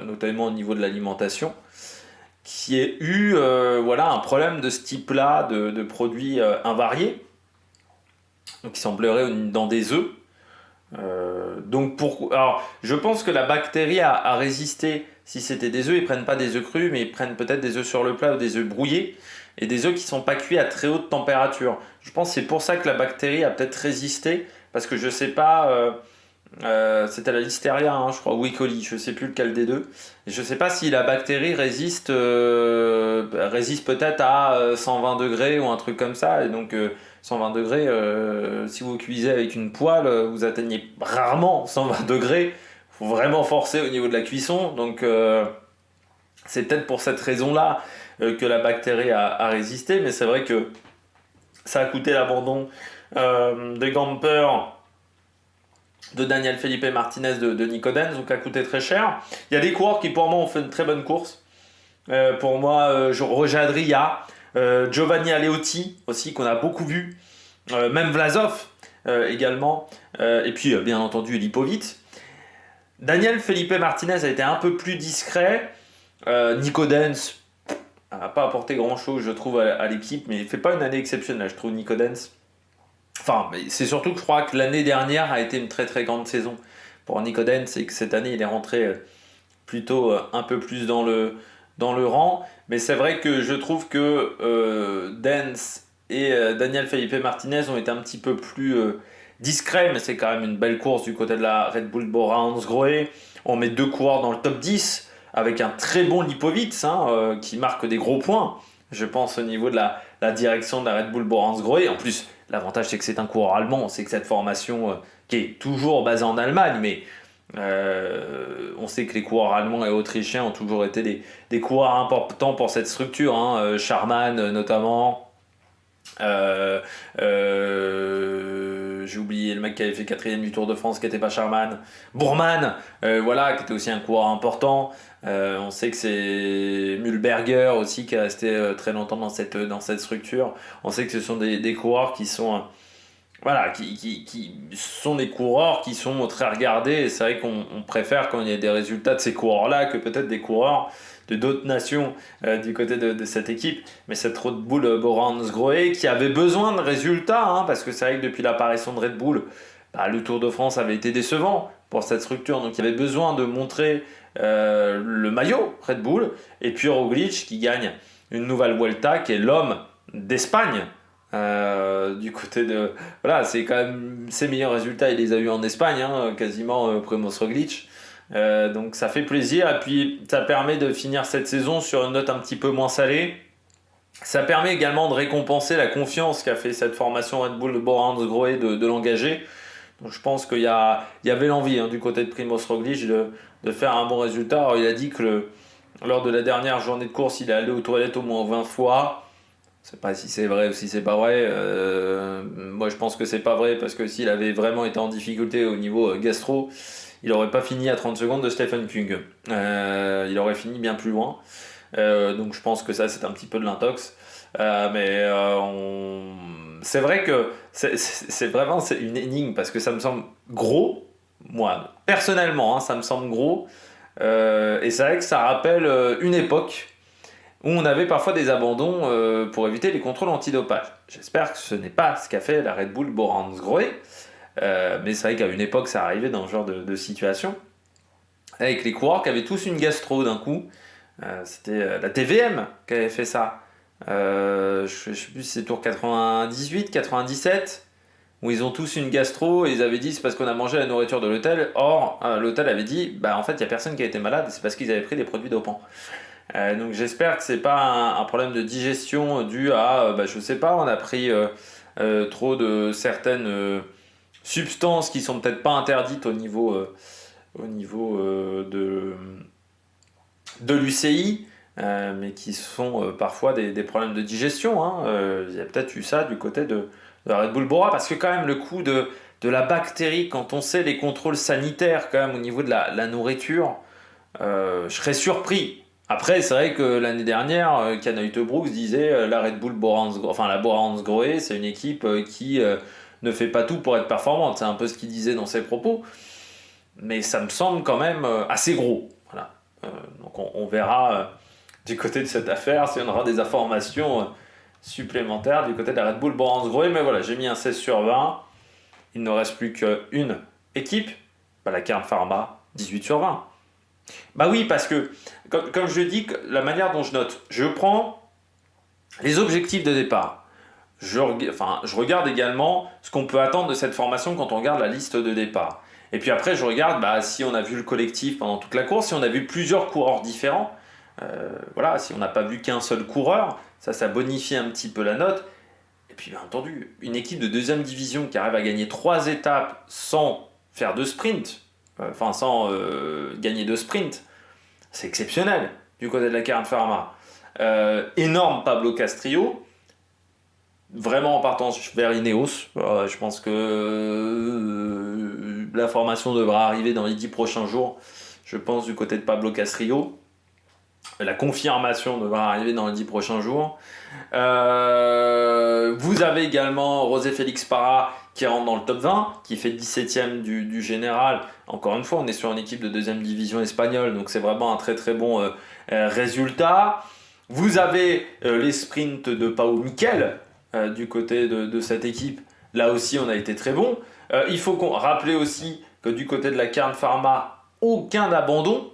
Speaker 1: notamment au niveau de l'alimentation, qui ait eu voilà, un problème de ce type-là de produits invariés, donc qui semblerait dans des œufs. Alors, je pense que la bactérie a résisté. Si c'était des œufs, ils prennent pas des œufs crus, mais ils prennent peut-être des œufs sur le plat ou des œufs brouillés et des œufs qui sont pas cuits à très haute température. Je pense que c'est pour ça que la bactérie a peut-être résisté, parce que je sais pas. C'était la Listeria, hein, je crois, ou E. coli, je sais plus lequel des deux. Et je sais pas si la bactérie résiste peut-être à 120 degrés ou un truc comme ça. Et donc 120 degrés, si vous cuisez avec une poêle, vous atteignez rarement 120 degrés. Faut vraiment forcer au niveau de la cuisson. Donc c'est peut-être pour cette raison-là que la bactérie a résisté. Mais c'est vrai que ça a coûté l'abandon des Gamper, de Daniel Felipe Martinez, de Nico Denz, donc a coûté très cher. Il y a des coureurs qui pour moi ont fait une très bonne course. Pour moi, Roger Adria, Giovanni Aleotti aussi, qu'on a beaucoup vu, même Vlasov également, et puis bien entendu Lipovic. Daniel Felipe Martinez a été un peu plus discret. Nico Denz n'a pas apporté grand chose, je trouve, à l'équipe, mais il ne fait pas une année exceptionnelle, je trouve, Nico Denz. Enfin, c'est surtout que je crois que l'année dernière a été une très très grande saison pour Nico Denz et que cette année il est rentré plutôt un peu plus dans le rang. Mais c'est vrai que je trouve que Denz et Daniel Felipe Martinez ont été un petit peu plus discrets, mais c'est quand même une belle course du côté de la Red Bull Bora-Hansgrohe. On met 2 coureurs dans le top 10 avec un très bon Lipovic qui marque des gros points, je pense, au niveau de la direction de la Red Bull Bora-Hansgrohe. En plus, l'avantage, c'est que c'est un coureur allemand. On sait que cette formation, qui est toujours basée en Allemagne, mais on sait que les coureurs allemands et autrichiens ont toujours été des coureurs importants pour cette structure. Scharmann, notamment. J'ai oublié le mec qui avait fait 4ème du Tour de France, qui n'était pas Scharmann. Bourman, voilà, qui était aussi un coureur important. On sait que c'est Mühlberger aussi qui est resté très longtemps dans cette structure. On sait que ce sont des coureurs qui sont voilà, qui sont des coureurs qui sont très regardés. Et c'est vrai qu'on préfère quand il y a des résultats de ces coureurs-là que peut-être des coureurs de d'autres nations du côté de cette équipe. Mais cette Red Bull Bora-Hansgrohe qui avait besoin de résultats, parce que c'est vrai que depuis l'apparition de Red Bull, le Tour de France avait été décevant pour cette structure. Donc il y avait besoin de montrer le maillot Red Bull. Et puis Roglic qui gagne une nouvelle Vuelta, qui est l'homme d'Espagne. Du côté de... Voilà, c'est quand même ses meilleurs résultats, il les a eu en Espagne, quasiment Primož Roglic. Donc ça fait plaisir, et puis ça permet de finir cette saison sur une note un petit peu moins salée. Ça permet également de récompenser la confiance qu'a fait cette formation Red Bull de Bora-Hansgrohe de l'engager. Donc je pense qu'il y avait l'envie du côté de Primož Roglic de faire un bon résultat. Alors, il a dit que lors de la dernière journée de course, il est allé aux toilettes au moins 20 fois. Je ne sais pas si c'est vrai ou si c'est pas vrai. Moi je pense que c'est pas vrai, parce que s'il avait vraiment été en difficulté au niveau gastro, il n'aurait pas fini à 30 secondes de Stephen Kung. Il aurait fini bien plus loin. Donc je pense que ça c'est un petit peu de l'intox. C'est vrai que c'est une énigme, parce que ça me semble gros. Moi personnellement, ça me semble gros. Et c'est vrai que ça rappelle une époque où on avait parfois des abandons pour éviter les contrôles antidopage. J'espère que ce n'est pas ce qu'a fait la Red Bull Bora-Hansgrohe. Mais c'est vrai qu'à une époque ça arrivait dans ce genre de situation, avec les coureurs qui avaient tous une gastro d'un coup. C'était la TVM qui avait fait ça. Je sais plus si c'est tour 98, 97, où ils ont tous une gastro, et ils avaient dit c'est parce qu'on a mangé la nourriture de l'hôtel. Or l'hôtel avait dit en fait il n'y a personne qui a été malade, c'est parce qu'ils avaient pris des produits dopants. Donc j'espère que c'est pas un problème de digestion dû à je sais pas, on a pris trop de certaines substances qui sont peut-être pas interdites au niveau de l'UCI, mais qui sont parfois des problèmes de digestion. Il y a peut-être eu ça du côté de Red Bull Bora, parce que quand même le coup de de la bactérie, quand on sait les contrôles sanitaires quand même au niveau de la nourriture, je serais surpris. Après, c'est vrai que l'année dernière, Canaille Brooks disait la Red Bull enfin la Borans-Grohe, c'est une équipe qui ne fait pas tout pour être performante. C'est un peu ce qu'il disait dans ses propos. Mais ça me semble quand même assez gros. Voilà. Donc on verra du côté de cette affaire si on aura des informations supplémentaires du côté de la Red Bull Borans-Grohe. Mais voilà, j'ai mis un 16 sur 20. Il ne reste plus qu'une équipe, la Kern Pharma, 18 sur 20. Bah oui, parce que, comme je dis, la manière dont je note, je prends les objectifs de départ. Je regarde également ce qu'on peut attendre de cette formation quand on regarde la liste de départ. Et puis après, je regarde si on a vu le collectif pendant toute la course, si on a vu plusieurs coureurs différents. Voilà, si on n'a pas vu qu'un seul coureur, ça bonifie un petit peu la note. Et puis bien entendu, une équipe de deuxième division qui arrive à gagner 3 étapes sans faire de sprint, sans gagner de sprint, c'est exceptionnel du côté de la Kern Pharma. Énorme Pablo Castrillo, vraiment en partant vers Ineos. Je pense que la formation devra arriver dans les 10 prochains jours, je pense, du côté de Pablo Castrillo. La confirmation devra arriver dans les 10 prochains jours. Vous avez également José Félix Parra qui rentre dans le top 20, qui fait 17ème du général. Encore une fois, on est sur une équipe de deuxième division espagnole, donc c'est vraiment un très très bon résultat. Vous avez les sprints de Pau Miquel du côté de cette équipe. Là aussi, on a été très bon. Il faut rappeler aussi que du côté de la Kern Pharma, aucun abandon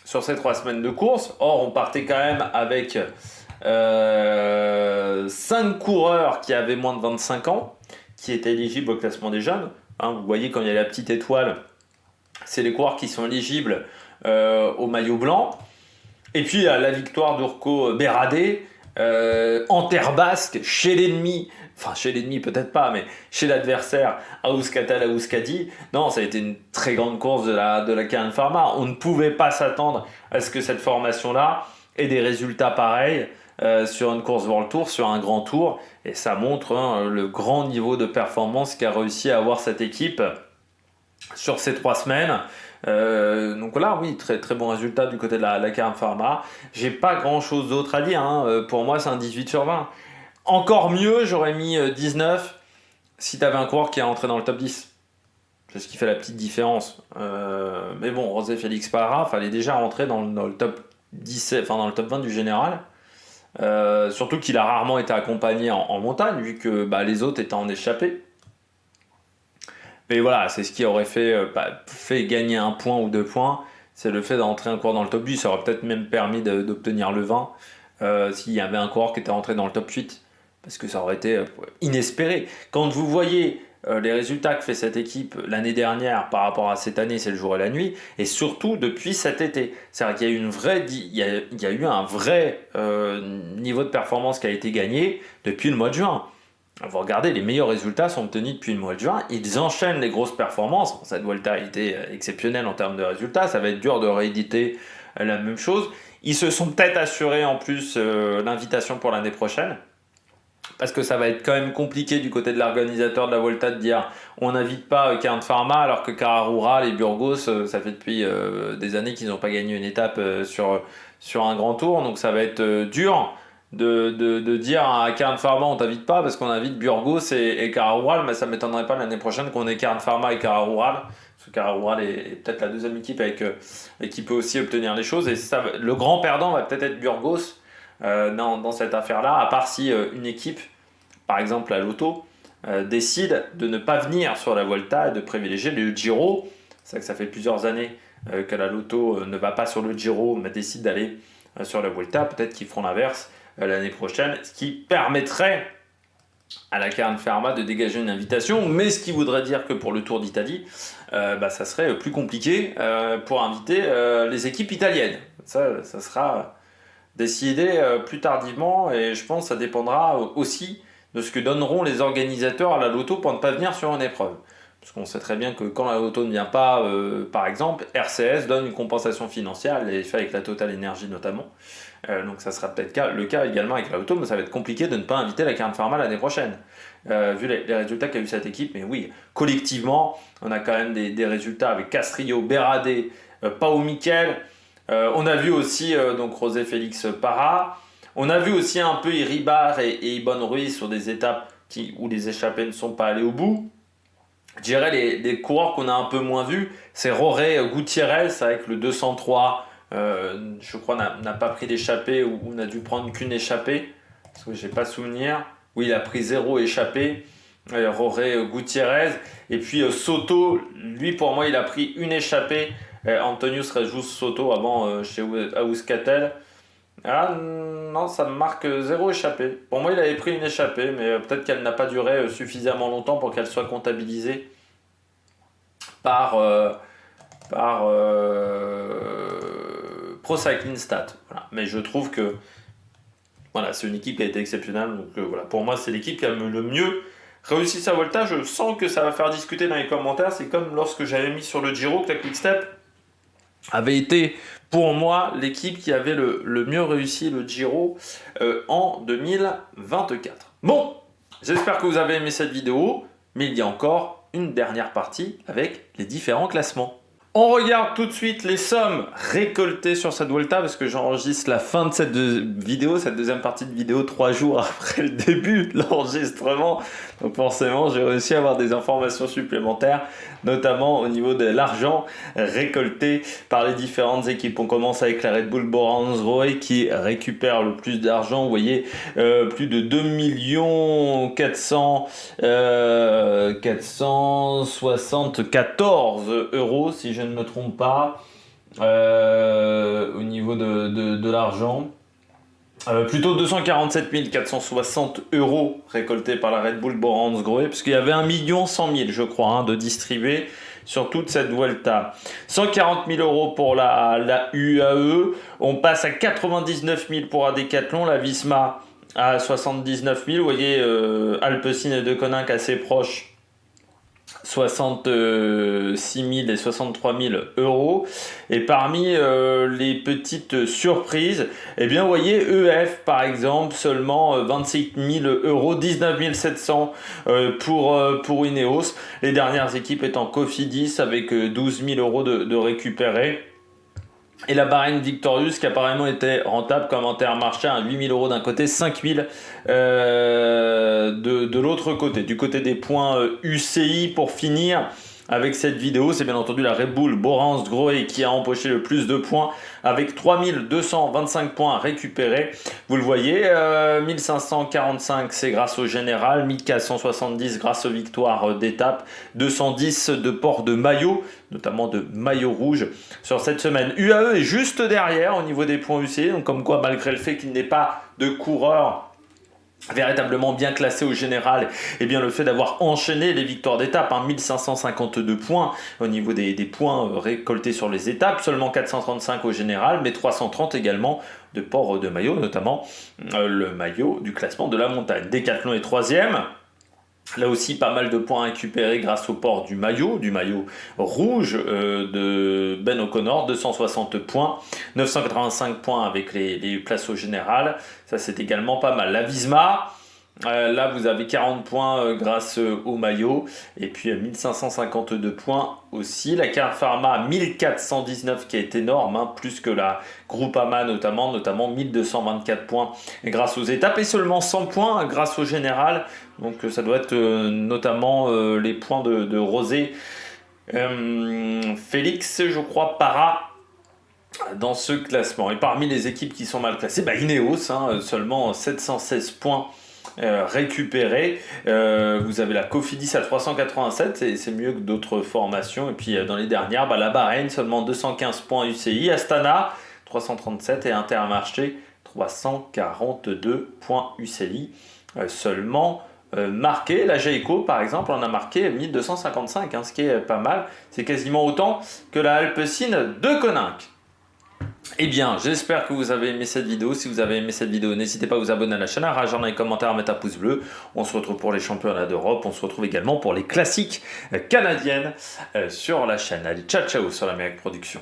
Speaker 1: sur ces 3 semaines de course. Or, on partait quand même avec 5 coureurs qui avaient moins de 25 ans, qui étaient éligibles au classement des jeunes. Vous voyez, quand il y a la petite étoile, c'est les coureurs qui sont éligibles au maillot blanc. Et puis, la victoire d'Urko Berradé en terre basque, chez l'ennemi. Enfin, chez l'ennemi peut-être pas, mais chez l'adversaire, à Euskaltel, à Euskadi. Non, ça a été une très grande course de la Kern Pharma. On ne pouvait pas s'attendre à ce que cette formation-là ait des résultats pareils sur une course World Tour, sur un grand tour. Et ça montre le grand niveau de performance qu'a réussi à avoir cette équipe sur ces 3 semaines. Donc voilà, oui, très très bon résultat du côté de la Kern Pharma. J'ai pas grand chose d'autre à dire. Pour moi, c'est un 18 sur 20. Encore mieux, j'aurais mis 19 si tu avais un coureur qui est rentré dans le top 10. C'est ce qui fait la petite différence. Mais bon, José Félix Parra fallait déjà rentrer dans le top 17, dans le top 20 du général. Surtout qu'il a rarement été accompagné en montagne, vu que les autres étaient en échappée. Mais voilà, c'est ce qui aurait fait gagner 1 point ou 2 points. C'est le fait d'entrer un coureur dans le top 10. Ça aurait peut-être même permis d'obtenir le 20 s'il y avait un coureur qui était rentré dans le top 8. Parce que ça aurait été inespéré. Quand vous voyez les résultats que fait cette équipe l'année dernière par rapport à cette année, c'est le jour et la nuit. Et surtout depuis cet été. C'est-à-dire qu'il y a eu un vrai niveau de performance qui a été gagné depuis le mois de juin. Vous regardez, les meilleurs résultats sont obtenus depuis le mois de juin. Ils enchaînent les grosses performances. Cette Vuelta a été exceptionnelle en termes de résultats. Ça va être dur de rééditer la même chose. Ils se sont peut-être assurés en plus l'invitation pour l'année prochaine. Parce que ça va être quand même compliqué du côté de l'organisateur de la Vuelta de dire on n'invite pas Kern Pharma alors que Cara Rural et Burgos, ça fait depuis des années qu'ils n'ont pas gagné une étape sur un grand tour. Donc ça va être dur de dire à Kern Pharma on t'invite pas parce qu'on invite Burgos et Cara Rural, mais ça ne m'étonnerait pas l'année prochaine qu'on ait Kern Pharma et Cara Rural. Parce que Cara Rural est peut-être la deuxième équipe et qui peut aussi obtenir les choses. Et le grand perdant va peut-être être Burgos. Dans cette affaire-là, à part si une équipe, par exemple la Lotto, décide de ne pas venir sur la Vuelta et de privilégier le Giro. C'est vrai que ça fait plusieurs années que la Lotto ne va pas sur le Giro, mais décide d'aller sur la Vuelta. Peut-être qu'ils feront l'inverse l'année prochaine, ce qui permettrait à la Kern Pharma de dégager une invitation, mais ce qui voudrait dire que pour le Tour d'Italie, ça serait plus compliqué pour inviter les équipes italiennes. Ça sera décidé plus tardivement, et je pense que ça dépendra aussi de ce que donneront les organisateurs à la Lotto pour ne pas venir sur une épreuve. Parce qu'on sait très bien que quand la Lotto ne vient pas, par exemple, RCS donne une compensation financière, elle est fait avec la Total Energy notamment, Donc ça sera peut-être le cas également avec la Auto, mais ça va être compliqué de ne pas inviter la Karen Pharma l'année prochaine. Vu les résultats qu'a eu cette équipe, mais oui, collectivement, on a quand même des résultats avec Castrillo, Béradé, Pau Miquel. On a vu aussi donc José Félix Parra. On a vu aussi un peu Iribar et Ibon Ruiz sur des étapes où les échappés ne sont pas allés au bout. Je dirais les coureurs qu'on a un peu moins vus, c'est Roré Gutiérrez avec le 203. Je crois n'a pas pris d'échappée ou n'a dû prendre qu'une échappée, parce que j'ai pas souvenir. Oui, il a pris 0 échappée. Roré Gutiérrez. Et puis Soto, lui pour moi il a pris une échappée. Antonius Rejus Soto avant chez Euskaltel. Ah non, ça me marque 0 échappée. Pour moi, il avait pris une échappée, mais peut-être qu'elle n'a pas duré suffisamment longtemps pour qu'elle soit comptabilisée par Pro Cycling Stat. Voilà. Mais je trouve que voilà, c'est une équipe qui a été exceptionnelle. Donc voilà, pour moi, c'est l'équipe qui a le mieux réussi sa Volta. Je sens que ça va faire discuter dans les commentaires. C'est comme lorsque j'avais mis sur le Giro que la Quick Step avait été pour moi l'équipe qui avait le mieux réussi le Giro en 2024. Bon, j'espère que vous avez aimé cette vidéo, mais il y a encore une dernière partie avec les différents classements. On regarde tout de suite les sommes récoltées sur cette Vuelta parce que j'enregistre la fin de cette vidéo, cette deuxième partie de vidéo 3 jours après le début de l'enregistrement. Donc forcément, j'ai réussi à avoir des informations supplémentaires, notamment au niveau de l'argent récolté par les différentes équipes. On commence avec la Red Bull Bora-Hansgrohe qui récupère le plus d'argent. Vous voyez, plus de 2 474 € si je ne me trompe pas, au niveau de l'argent. Plutôt 247 460 € récoltés par la Red Bull Bora-Hansgrohe, puisqu'il y avait 1 100 000, je crois, de distribués sur toute cette Vuelta. 140 000 € pour la UAE. On passe à 99 000 pour la Decathlon, la Visma à 79 000. Vous voyez, Alpecin et Deceuninck assez proches. 66 000 et 63 000 €. Et parmi les petites surprises, eh bien, vous voyez, EF par exemple, seulement 26 000 €, 19 700 pour Ineos. Les dernières équipes étant Cofidis avec 12 000 € de récupérés. Et la Bahreïn Victorious qui apparemment était rentable comme Intermarché à 8 000 € d'un côté, 5 000 de l'autre côté. Du côté des points UCI pour finir avec cette vidéo, c'est bien entendu la Red Bull Bora-Hansgrohe qui a empoché le plus de points avec 3225 points récupérés. Vous le voyez, 1545 c'est grâce au général, 1470 grâce aux victoires d'étape, 210 de port de maillot, notamment de maillot rouge sur cette semaine. UAE est juste derrière au niveau des points UCI, donc comme quoi malgré le fait qu'il n'ait pas de coureur véritablement bien classé au général, et bien le fait d'avoir enchaîné les victoires d'étape, 1552 points au niveau des points récoltés sur les étapes, seulement 435 au général, mais 330 également de port de maillot, notamment le maillot du classement de la montagne. Decathlon est 3e. Là aussi, pas mal de points récupérés grâce au port du maillot rouge de Ben O'Connor, 260 points, 985 points avec les places au général, ça c'est également pas mal. La Visma, là vous avez 40 points grâce au maillot, et puis 1552 points aussi. La Karen Pharma, 1419 qui est énorme, plus que la Groupama notamment 1224 points grâce aux étapes, et seulement 100 points grâce au général. Donc ça doit être notamment les points de Rosé Félix, je crois, Parra dans ce classement. Et parmi les équipes qui sont mal classées, Ineos, seulement 716 points récupérés. Vous avez la Cofidis à 387, c'est mieux que d'autres formations. Et puis dans les dernières, la Bahreïn, seulement 215 points UCI, Astana 337 et Intermarché 342 points UCI seulement marqué. La Jayco par exemple en a marqué 1255, ce qui est pas mal, c'est quasiment autant que la Alpecin Deceuninck. Eh bien, j'espère que vous avez aimé cette vidéo. Si vous avez aimé cette vidéo, n'hésitez pas à vous abonner à la chaîne, à réagir dans les commentaires, à mettre un pouce bleu. On se retrouve pour les championnats d'Europe. On se retrouve également pour les classiques canadiennes sur la chaîne. Allez, ciao ciao sur la Méric Production.